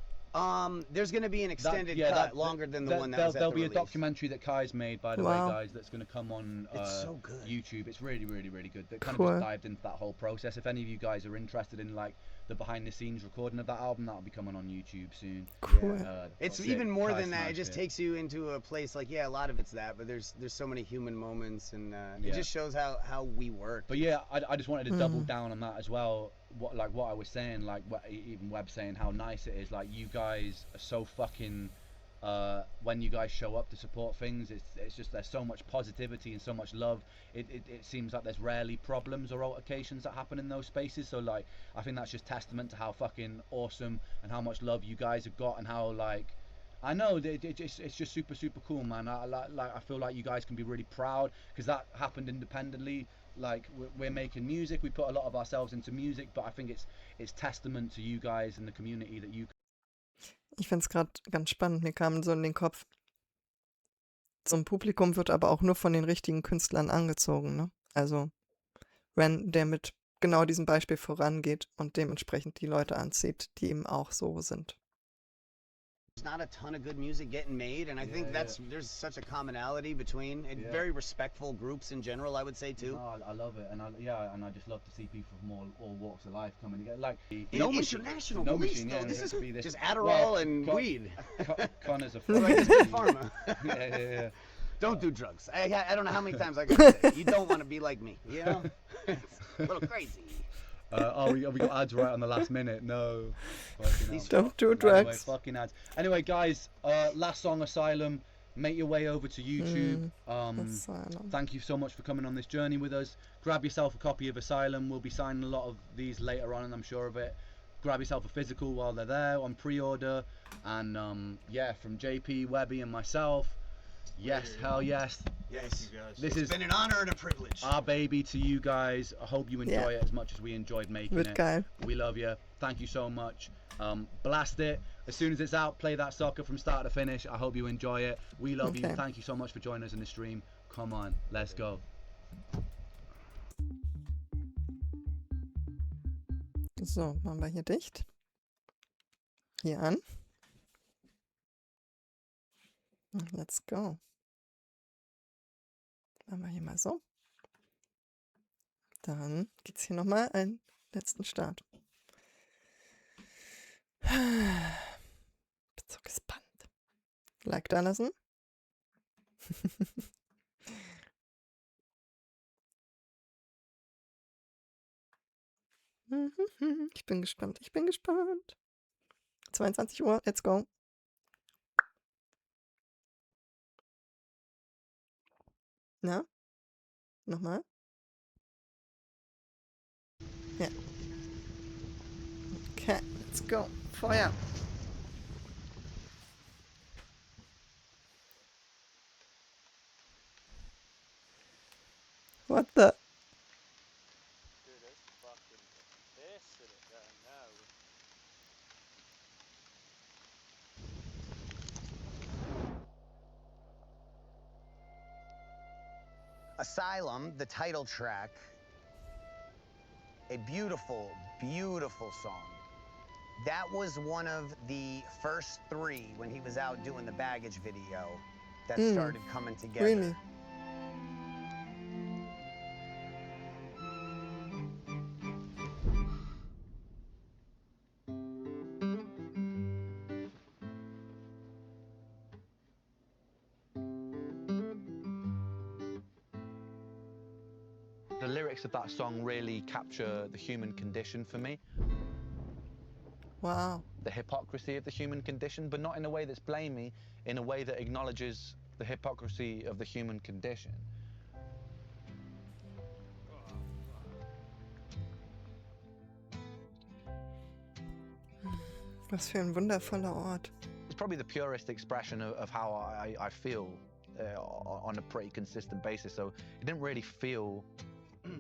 There's gonna be an extended yeah, cut, that- longer than the There- one that there'll, was at there'll the be release. a documentary that Kai's made, by the Wow. way, guys, that's going to come on It's so good. YouTube. It's really, really, really good. That kind Cool. of just dived into that whole process. If any of you guys are interested in like the behind the scenes recording of that album. That'll be coming on YouTube soon. Cool. It's Sick. even more Kai than that. It smashed just it. takes you into a place like, yeah, a lot of it's that, but there's so many human moments, and Yeah. it just shows how we work. But yeah, I just wanted to double down on that as well. What I was saying, like even Webb saying how nice it is. Like, you guys are so fucking. When you guys show up to support things, it's just there's so much positivity and so much love. It seems like there's rarely problems or altercations that happen in those spaces. So like, I think that's just testament to how fucking awesome and how much love you guys have got, and how like. I know it's just super cool, man. I feel like you guys can be really proud because that happened independently. Like, we're making music, we put a lot of ourselves into music, but I think it's testament to you guys and the community that you. Ich finde es gerade ganz spannend. Mir kam so in den Kopf, so ein Publikum wird aber auch nur von den richtigen Künstlern angezogen, ne? Also, wenn der mit genau diesem Beispiel vorangeht und dementsprechend die Leute anzieht, die eben auch so sind. There's not a ton of good music getting made, and I think there's such a commonality between and Yeah. very respectful groups in general, I would say too. No, I love it, and I just love to see people from all walks of life coming together. Like No international No release, Machine, though. yeah, This it's is be this- just Adderall well, and Con- weed. Connor's a Right, just fucking- Big Pharma. yeah. Don't do drugs. I don't know how many times I gotta say it. You don't want to be like me, you know? It's a little crazy. We got ads right on the last minute. No. Fucking hell. Don't do Anyway, drugs. fucking ads. Anyway, guys, last song, Asylum. Make your way over to YouTube. Asylum. Thank you so much for coming on this journey with us. Grab yourself a copy of Asylum. We'll be signing a lot of these later on, and I'm sure of it. Grab yourself a physical while they're there on pre-order. And yeah, from JP, Webby, and myself. Yes, hell yes. Yes. You guys. This It's is been an honor and a privilege. our baby to you guys. I hope you enjoy Yeah. it as much as we enjoyed making Wird it. geil. We love you. Thank you so much. Blast it. As soon as it's out, play that sucker from start to finish. I hope you enjoy it. We love you. Okay. Thank you so much for joining us in the stream. Come on, let's go. So, machen wir hier dicht. Hier an. Und let's go. Machen wir hier mal so. Dann geht's hier nochmal einen letzten Start. Bin so gespannt. Like da lassen. Ich bin gespannt. Ich bin gespannt. 22 Uhr, let's go. Na? Nochmal? Ja. Okay, let's go. Feuer. What the? Dude, it's fucking pissing it down now. Asylum, the title track, a beautiful, beautiful song. That was one of the first three when he was out doing the Baggage video that started coming together. Really? The lyrics of that song really capture the human condition for me. Wow. The hypocrisy of the human condition, but not in a way that's blamey, in a way that acknowledges the hypocrisy of the human condition. Was für ein wundervoller Ort. It's probably the purest expression of how I feel on a pretty consistent basis, so it didn't really feel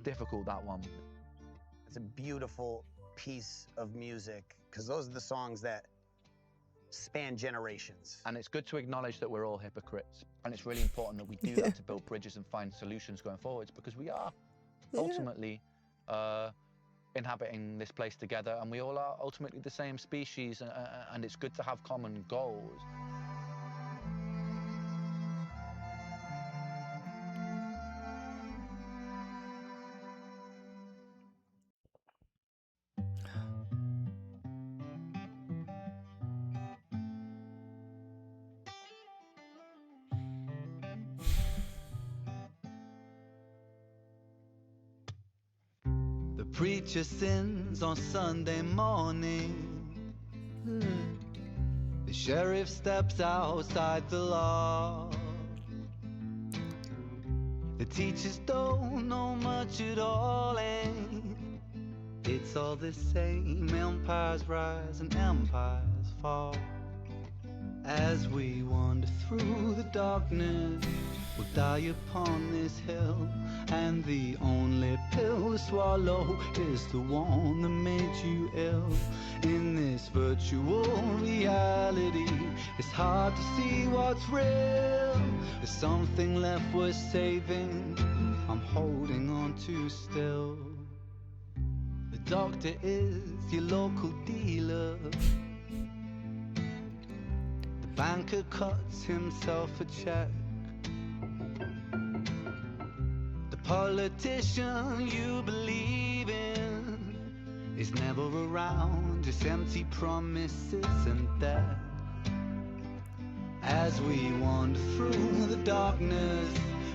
difficult, that one. It's a beautiful piece of music because those are the songs that span generations. And it's good to acknowledge that we're all hypocrites, and it's really important that we do that to build bridges and find solutions going forwards, because we are ultimately inhabiting this place together, and we all are ultimately the same species, and it's good to have common goals. preacher sins on Sunday morning. The sheriff steps outside the law. The teachers don't know much at all, and it's all the same. Empires rise and empires fall. As we wander through the darkness, we'll die upon this hill, and the only pill to swallow is the one that made you ill. In this virtual reality, it's hard to see what's real. There's something left worth saving, I'm holding on to still. The doctor is your local dealer. The banker cuts himself a check. The politician you believe in is never around, just empty promises and death. As we wander through the darkness,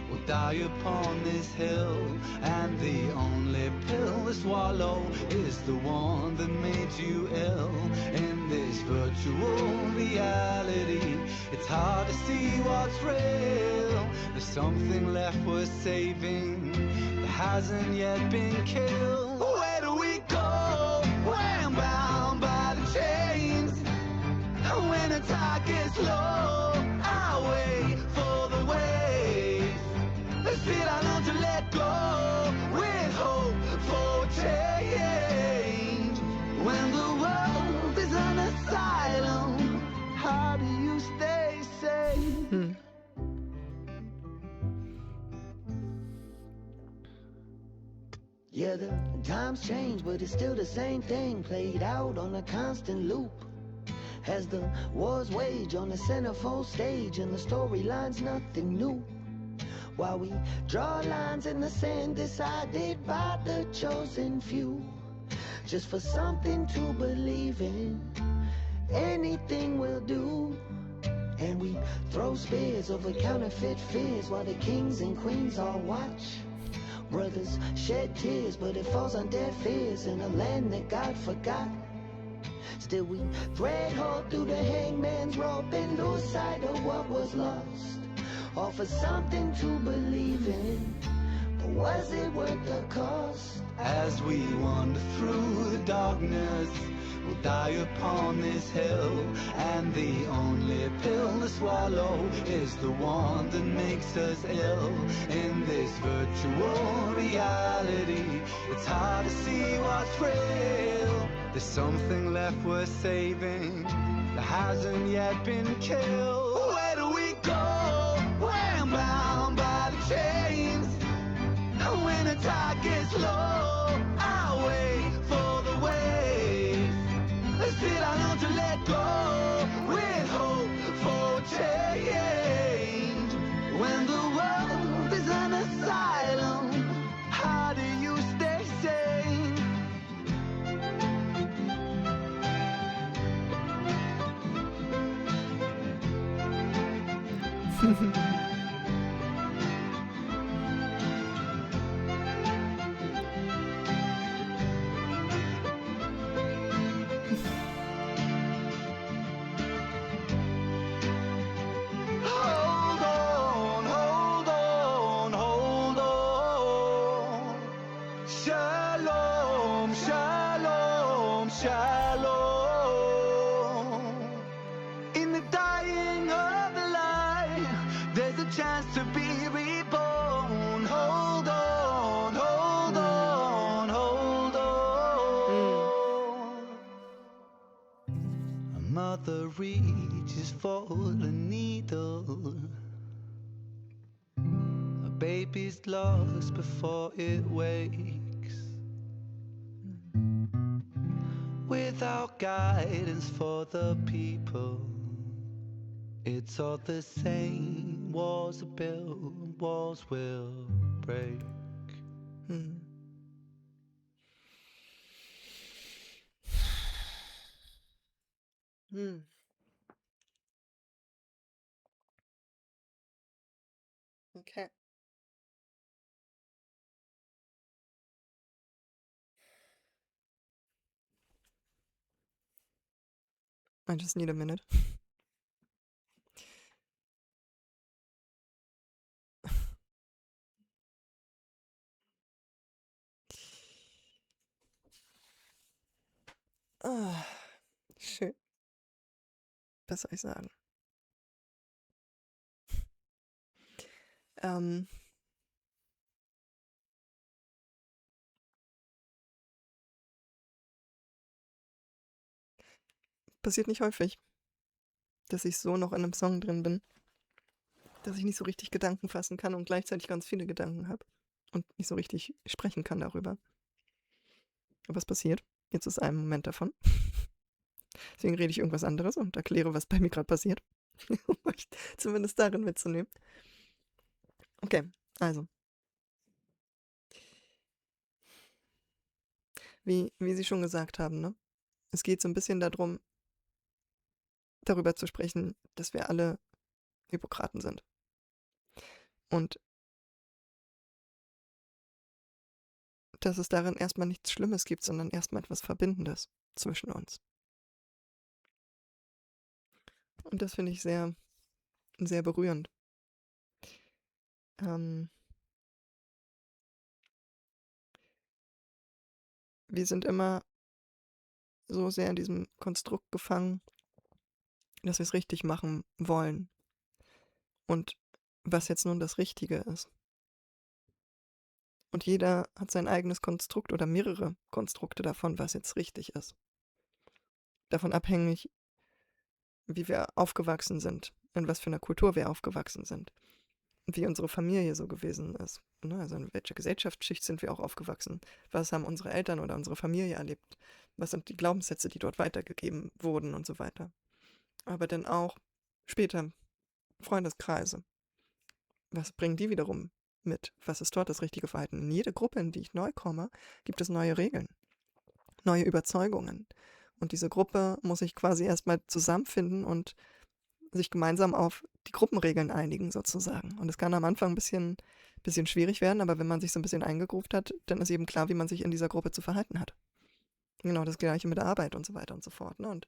we'll die upon this hill, and the only pill to swallow is the one that made you ill. In this virtual reality, it's hard to see what's real. There's something left worth saving that hasn't yet been killed. Where do we go when bound by the chains? When the tide gets low, I wait for the waves. Still I learn to let go with hope for change. When the world is an asylum, how do you stay safe? Yeah, the times change, but it's still the same thing, played out on a constant loop. As the wars wage on the centerfold stage, and the storyline's nothing new. While we draw lines in the sand decided by the chosen few, just for something to believe in, anything will do. And we throw spears over counterfeit fears while the kings and queens all watch. Brothers shed tears, but it falls on deaf ears in a land that God forgot. Still we thread hard through the hangman's rope and lose sight of what was lost, all for something to believe in. But was it worth the cost? As we wander through the darkness, we'll die upon this hill, and the only pill to swallow is the one that makes us ill. In this virtual reality, it's hard to see what's real. There's something left worth saving that hasn't yet been killed. Where do we go when bound by the chains? When the tide gets low, I wait for the waves. Still I learn to let go with hope for change. When the world is an asylum, how do you stay sane? Hold on, hold on, hold on. Shalom, shalom, shalom. In the dying of the light, there's a chance to be reborn. Hold on, hold on, hold on. A mother reaches for the needle. A baby's lost before it wakes. Without guidance for the people, it's all the same. Walls are built, walls will break. Okay. I just need a minute. Ah, schön. Was soll ich sagen? Ähm, passiert nicht häufig, dass ich so noch in einem Song drin bin, dass ich nicht so richtig Gedanken fassen kann und gleichzeitig ganz viele Gedanken habe und nicht so richtig sprechen kann darüber. Aber was passiert? Jetzt ist ein Moment davon. Deswegen rede ich irgendwas anderes und erkläre, was bei mir gerade passiert. Um euch zumindest darin mitzunehmen. Okay, also. Wie Sie schon gesagt haben, ne? Es geht so ein bisschen darum, darüber zu sprechen, dass wir alle Hippokraten sind. Und dass es darin erstmal nichts Schlimmes gibt, sondern erstmal etwas Verbindendes zwischen uns. Und das finde ich sehr, sehr berührend. Ähm, wir sind immer so sehr in diesem Konstrukt gefangen, dass wir es richtig machen wollen. Und was jetzt nun das Richtige ist. Und jeder hat sein eigenes Konstrukt oder mehrere Konstrukte davon, was jetzt richtig ist. Davon abhängig, wie wir aufgewachsen sind, in was für einer Kultur wir aufgewachsen sind, wie unsere Familie so gewesen ist. Ne? Also in welcher Gesellschaftsschicht sind wir auch aufgewachsen? Was haben unsere Eltern oder unsere Familie erlebt? Was sind die Glaubenssätze, die dort weitergegeben wurden und so weiter? Aber dann auch später Freundeskreise. Was bringen die wiederum mit? Was ist dort das richtige Verhalten? In jede Gruppe, in die ich neu komme, gibt es neue Regeln, neue Überzeugungen. Und diese Gruppe muss sich quasi erstmal zusammenfinden und sich gemeinsam auf die Gruppenregeln einigen, sozusagen. Und es kann am Anfang ein bisschen schwierig werden, aber wenn man sich so ein bisschen eingegruft hat, dann ist eben klar, wie man sich in dieser Gruppe zu verhalten hat. Genau das Gleiche mit der Arbeit und so weiter und so fort. Ne? Und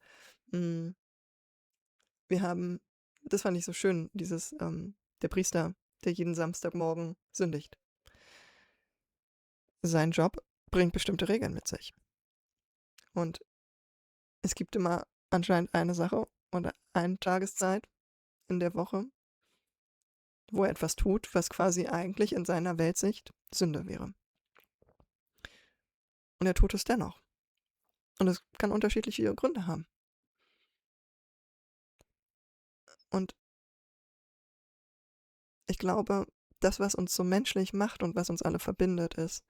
wir haben, das fand ich so schön, der Priester, der jeden Samstagmorgen sündigt. Sein Job bringt bestimmte Regeln mit sich. Und es gibt immer anscheinend eine Sache oder eine Tageszeit in der Woche, wo er etwas tut, was quasi eigentlich in seiner Weltsicht Sünde wäre. Und er tut es dennoch. Und es kann unterschiedliche Gründe haben. Und ich glaube, das, was uns so menschlich macht und was uns alle verbindet, ist,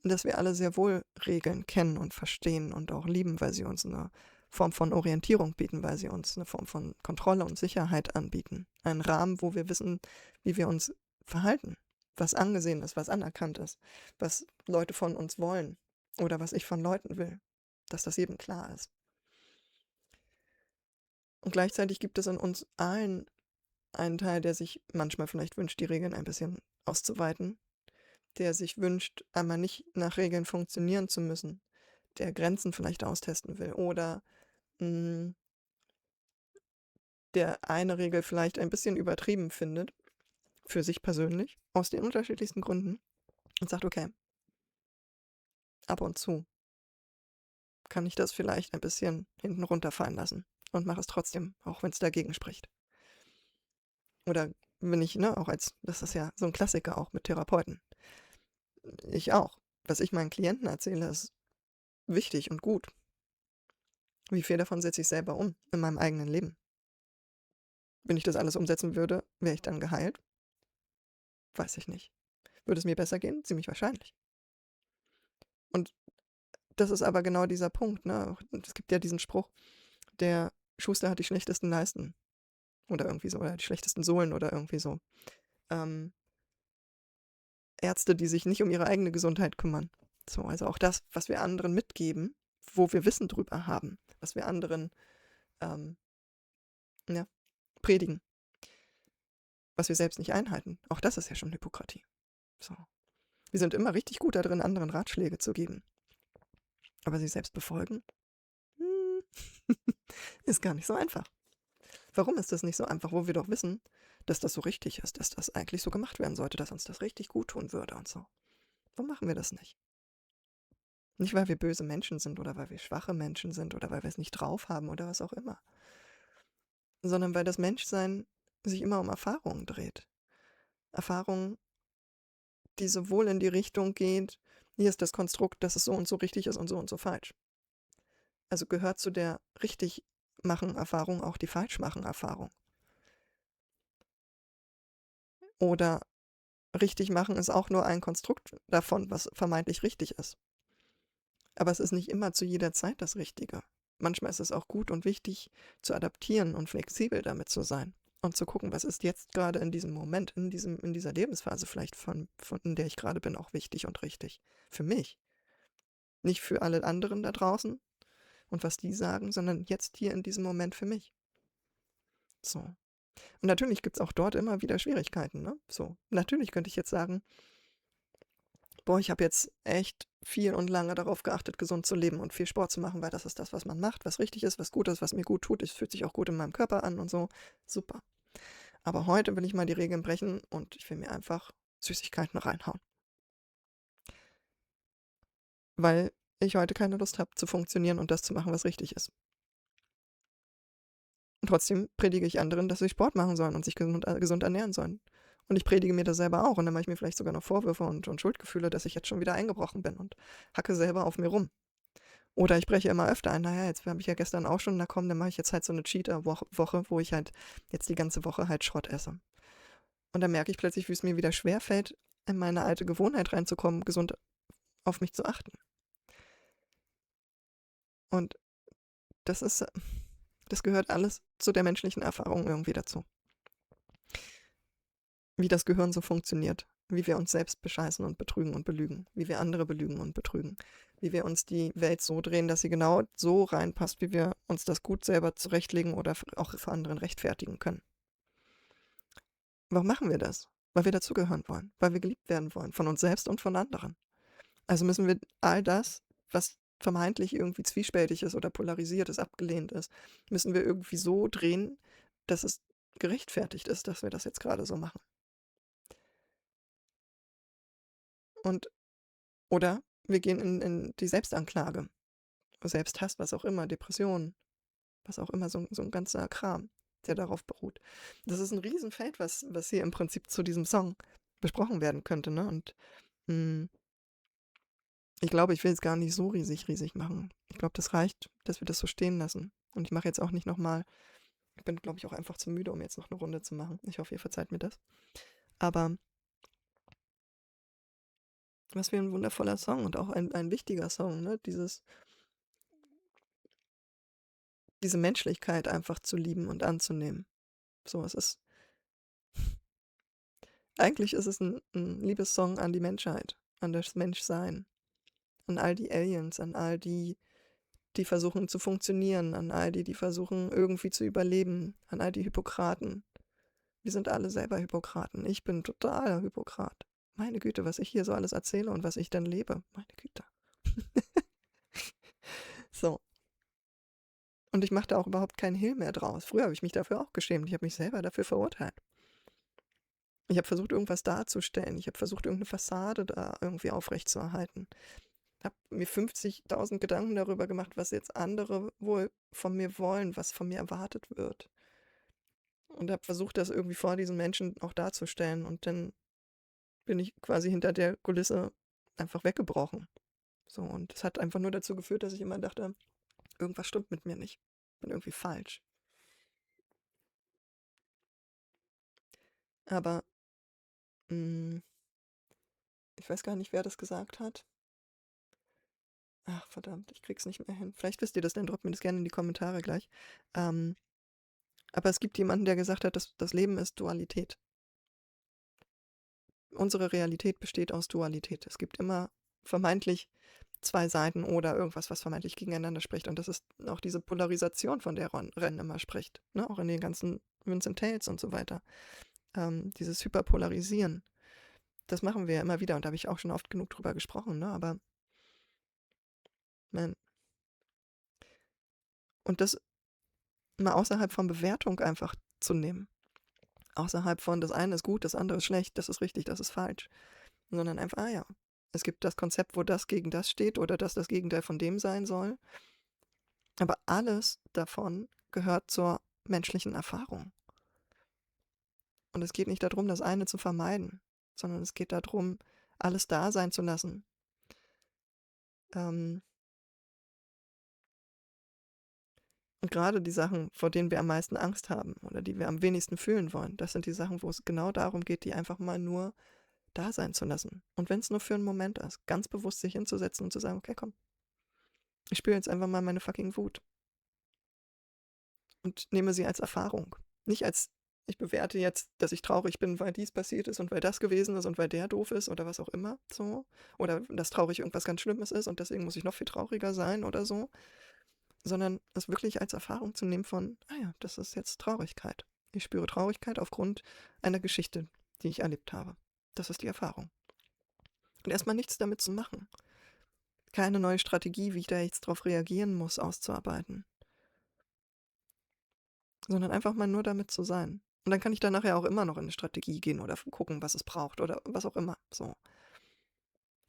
dass wir alle sehr wohl Regeln kennen und verstehen und auch lieben, weil sie uns eine Form von Orientierung bieten, weil sie uns eine Form von Kontrolle und Sicherheit anbieten. Einen Rahmen, wo wir wissen, wie wir uns verhalten, was angesehen ist, was anerkannt ist, was Leute von uns wollen oder was ich von Leuten will, dass das jedem klar ist. Und gleichzeitig gibt es in uns allen einen Teil, der sich manchmal vielleicht wünscht, die Regeln ein bisschen auszuweiten, der sich wünscht, einmal nicht nach Regeln funktionieren zu müssen, der Grenzen vielleicht austesten will oder der eine Regel vielleicht ein bisschen übertrieben findet, für sich persönlich, aus den unterschiedlichsten Gründen und sagt, okay, ab und zu kann ich das vielleicht ein bisschen hinten runterfallen lassen und mache es trotzdem, auch wenn es dagegen spricht. Oder wenn ich, ne, das ist ja so ein Klassiker auch mit Therapeuten. Ich auch. Was ich meinen Klienten erzähle, ist wichtig und gut. Wie viel davon setze ich selber um in meinem eigenen Leben? Wenn ich das alles umsetzen würde, wäre ich dann geheilt? Weiß ich nicht. Würde es mir besser gehen? Ziemlich wahrscheinlich. Und das ist aber genau dieser Punkt, ne? Es gibt ja diesen Spruch, der Schuster hat die schlechtesten Leisten. Oder irgendwie so, oder die schlechtesten Sohlen oder irgendwie so. Ärzte, die sich nicht um ihre eigene Gesundheit kümmern. So, also auch das, was wir anderen mitgeben, wo wir Wissen drüber haben, was wir anderen predigen, was wir selbst nicht einhalten. Auch das ist ja schon Hypokratie. So. Wir sind immer richtig gut darin, anderen Ratschläge zu geben. Aber sie selbst befolgen? Ist gar nicht so einfach. Warum ist das nicht so einfach, wo wir doch wissen, dass das so richtig ist, dass das eigentlich so gemacht werden sollte, dass uns das richtig gut tun würde und so. Warum machen wir das nicht? Nicht, weil wir böse Menschen sind oder weil wir schwache Menschen sind oder weil wir es nicht drauf haben oder was auch immer, sondern weil das Menschsein sich immer um Erfahrungen dreht. Erfahrungen, die sowohl in die Richtung geht, hier ist das Konstrukt, dass es so und so richtig ist und so falsch. Also gehört zu der Richtig-Machen-Erfahrung auch die Falsch-Machen-Erfahrung. Oder richtig machen ist auch nur ein Konstrukt davon, was vermeintlich richtig ist. Aber es ist nicht immer zu jeder Zeit das Richtige. Manchmal ist es auch gut und wichtig zu adaptieren und flexibel damit zu sein und zu gucken, was ist jetzt gerade in diesem Moment, in dieser Lebensphase vielleicht in der ich gerade bin, auch wichtig und richtig. Für mich. Nicht für alle anderen da draußen und was die sagen, sondern jetzt hier in diesem Moment für mich. So. Und natürlich gibt es auch dort immer wieder Schwierigkeiten, ne? So. Natürlich könnte ich jetzt sagen, boah, ich habe jetzt echt viel und lange darauf geachtet, gesund zu leben und viel Sport zu machen, weil das ist das, was man macht, was richtig ist, was gut ist, was mir gut tut. Es fühlt sich auch gut in meinem Körper an und so. Super. Aber heute will ich mal die Regeln brechen und ich will mir einfach Süßigkeiten reinhauen. Weil ich heute keine Lust habe zu funktionieren und das zu machen, was richtig ist. Und trotzdem predige ich anderen, dass sie Sport machen sollen und sich gesund ernähren sollen. Und ich predige mir das selber auch und dann mache ich mir vielleicht sogar noch Vorwürfe und Schuldgefühle, dass ich jetzt schon wieder eingebrochen bin und hacke selber auf mir rum. Oder ich breche immer öfter ein, naja, jetzt habe ich ja gestern auch schon, na komm, dann mache ich jetzt halt so eine Cheater-Woche, wo ich halt jetzt die ganze Woche halt Schrott esse. Und dann merke ich plötzlich, wie es mir wieder schwerfällt, in meine alte Gewohnheit reinzukommen, gesund auf mich zu achten. Und das gehört alles zu der menschlichen Erfahrung irgendwie dazu. Wie das Gehirn so funktioniert, wie wir uns selbst bescheißen und betrügen und belügen, wie wir andere belügen und betrügen, wie wir uns die Welt so drehen, dass sie genau so reinpasst, wie wir uns das gut selber zurechtlegen oder auch für anderen rechtfertigen können. Warum machen wir das? Weil wir dazugehören wollen, weil wir geliebt werden wollen, von uns selbst und von anderen. Also müssen wir all das, was vermeintlich irgendwie zwiespältig ist oder polarisiert ist, abgelehnt ist, müssen wir irgendwie so drehen, dass es gerechtfertigt ist, dass wir das jetzt gerade so machen. Oder wir gehen in die Selbstanklage, Selbsthass, was auch immer, Depressionen, was auch immer, so ein ganzer Kram, der darauf beruht. Das ist ein Riesenfeld, was hier im Prinzip zu diesem Song besprochen werden könnte, ne? Und ich glaube, ich will es gar nicht so riesig machen. Ich glaube, das reicht, dass wir das so stehen lassen. Und ich mache jetzt auch nicht nochmal, ich bin, glaube ich, auch einfach zu müde, um jetzt noch eine Runde zu machen. Ich hoffe, ihr verzeiht mir das. Aber was für ein wundervoller Song und auch ein wichtiger Song, ne? Diese Menschlichkeit einfach zu lieben und anzunehmen. So, eigentlich ist es ein Liebessong an die Menschheit, an das Menschsein, an all die Aliens, an all die versuchen zu funktionieren, an all die versuchen irgendwie zu überleben, an all die Hypokraten. Wir sind alle selber Hypokraten. Ich bin totaler Hypokrat. Meine Güte, was ich hier so alles erzähle und was ich dann lebe. Meine Güte. So. Und ich mache da auch überhaupt keinen Hehl mehr draus. Früher habe ich mich dafür auch geschämt. Ich habe mich selber dafür verurteilt. Ich habe versucht, irgendwas darzustellen. Ich habe versucht, irgendeine Fassade da irgendwie aufrechtzuerhalten. Habe mir 50.000 Gedanken darüber gemacht, was jetzt andere wohl von mir wollen, was von mir erwartet wird. Und habe versucht, das irgendwie vor diesen Menschen auch darzustellen. Und dann bin ich quasi hinter der Kulisse einfach weggebrochen. So, und es hat einfach nur dazu geführt, dass ich immer dachte, irgendwas stimmt mit mir nicht. Ich bin irgendwie falsch. Aber ich weiß gar nicht, wer das gesagt hat. Ach, verdammt, ich krieg's nicht mehr hin. Vielleicht wisst ihr das, dann droppt mir das gerne in die Kommentare gleich. Aber es gibt jemanden, der gesagt hat, dass das Leben ist Dualität. Unsere Realität besteht aus Dualität. Es gibt immer vermeintlich zwei Seiten oder irgendwas, was vermeintlich gegeneinander spricht. Und das ist auch diese Polarisation, von der Ren immer spricht. Ne? Auch in den ganzen Vincent Tales und so weiter. Dieses Hyperpolarisieren. Das machen wir ja immer wieder und da habe ich auch schon oft genug drüber gesprochen. Ne? Aber man, und das mal außerhalb von Bewertung einfach zu nehmen. Außerhalb von das eine ist gut, das andere ist schlecht, das ist richtig, das ist falsch. Sondern einfach, ja, es gibt das Konzept, wo das gegen das steht oder dass das Gegenteil von dem sein soll. Aber alles davon gehört zur menschlichen Erfahrung. Und es geht nicht darum, das eine zu vermeiden, sondern es geht darum, alles da sein zu lassen. Und gerade die Sachen, vor denen wir am meisten Angst haben oder die wir am wenigsten fühlen wollen, das sind die Sachen, wo es genau darum geht, die einfach mal nur da sein zu lassen. Und wenn es nur für einen Moment ist, ganz bewusst sich hinzusetzen und zu sagen, okay, komm, ich spüre jetzt einfach mal meine fucking Wut. Und nehme sie als Erfahrung. Nicht als, ich bewerte jetzt, dass ich traurig bin, weil dies passiert ist und weil das gewesen ist und weil der doof ist oder was auch immer, so. Oder dass traurig irgendwas ganz Schlimmes ist und deswegen muss ich noch viel trauriger sein oder so. Sondern es wirklich als Erfahrung zu nehmen von, ja, das ist jetzt Traurigkeit. Ich spüre Traurigkeit aufgrund einer Geschichte, die ich erlebt habe. Das ist die Erfahrung. Und erstmal nichts damit zu machen. Keine neue Strategie, wie ich da jetzt drauf reagieren muss, auszuarbeiten. Sondern einfach mal nur damit zu sein. Und dann kann ich dann nachher auch immer noch in eine Strategie gehen oder gucken, was es braucht oder was auch immer. So.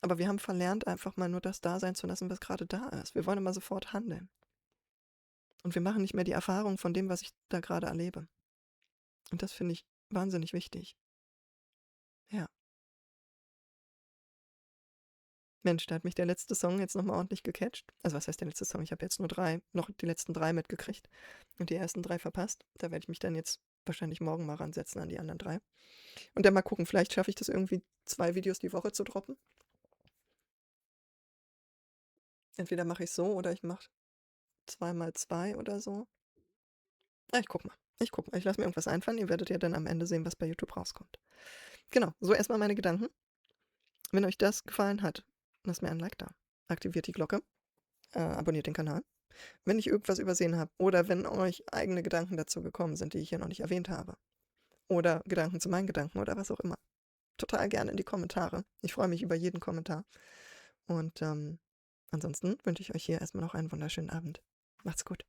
Aber wir haben verlernt, einfach mal nur das da sein zu lassen, was gerade da ist. Wir wollen immer sofort handeln. Und wir machen nicht mehr die Erfahrung von dem, was ich da gerade erlebe. Und das finde ich wahnsinnig wichtig. Ja. Mensch, da hat mich der letzte Song jetzt nochmal ordentlich gecatcht. Also was heißt der letzte Song? Ich habe jetzt nur noch die letzten 3 mitgekriegt und die ersten 3 verpasst. Da werde ich mich dann jetzt wahrscheinlich morgen mal ransetzen an die anderen 3. Und dann mal gucken, vielleicht schaffe ich das irgendwie 2 Videos die Woche zu droppen. Entweder mache ich so oder ich mache 2x2 oder so. Ich guck mal. Ich lasse mir irgendwas einfallen. Ihr werdet ja dann am Ende sehen, was bei YouTube rauskommt. Genau, so erstmal meine Gedanken. Wenn euch das gefallen hat, lasst mir ein Like da. Aktiviert die Glocke. Abonniert den Kanal. Wenn ich irgendwas übersehen habe oder wenn euch eigene Gedanken dazu gekommen sind, die ich hier noch nicht erwähnt habe. Oder Gedanken zu meinen Gedanken oder was auch immer. Total gerne in die Kommentare. Ich freue mich über jeden Kommentar. Und ansonsten wünsche ich euch hier erstmal noch einen wunderschönen Abend. Macht's gut.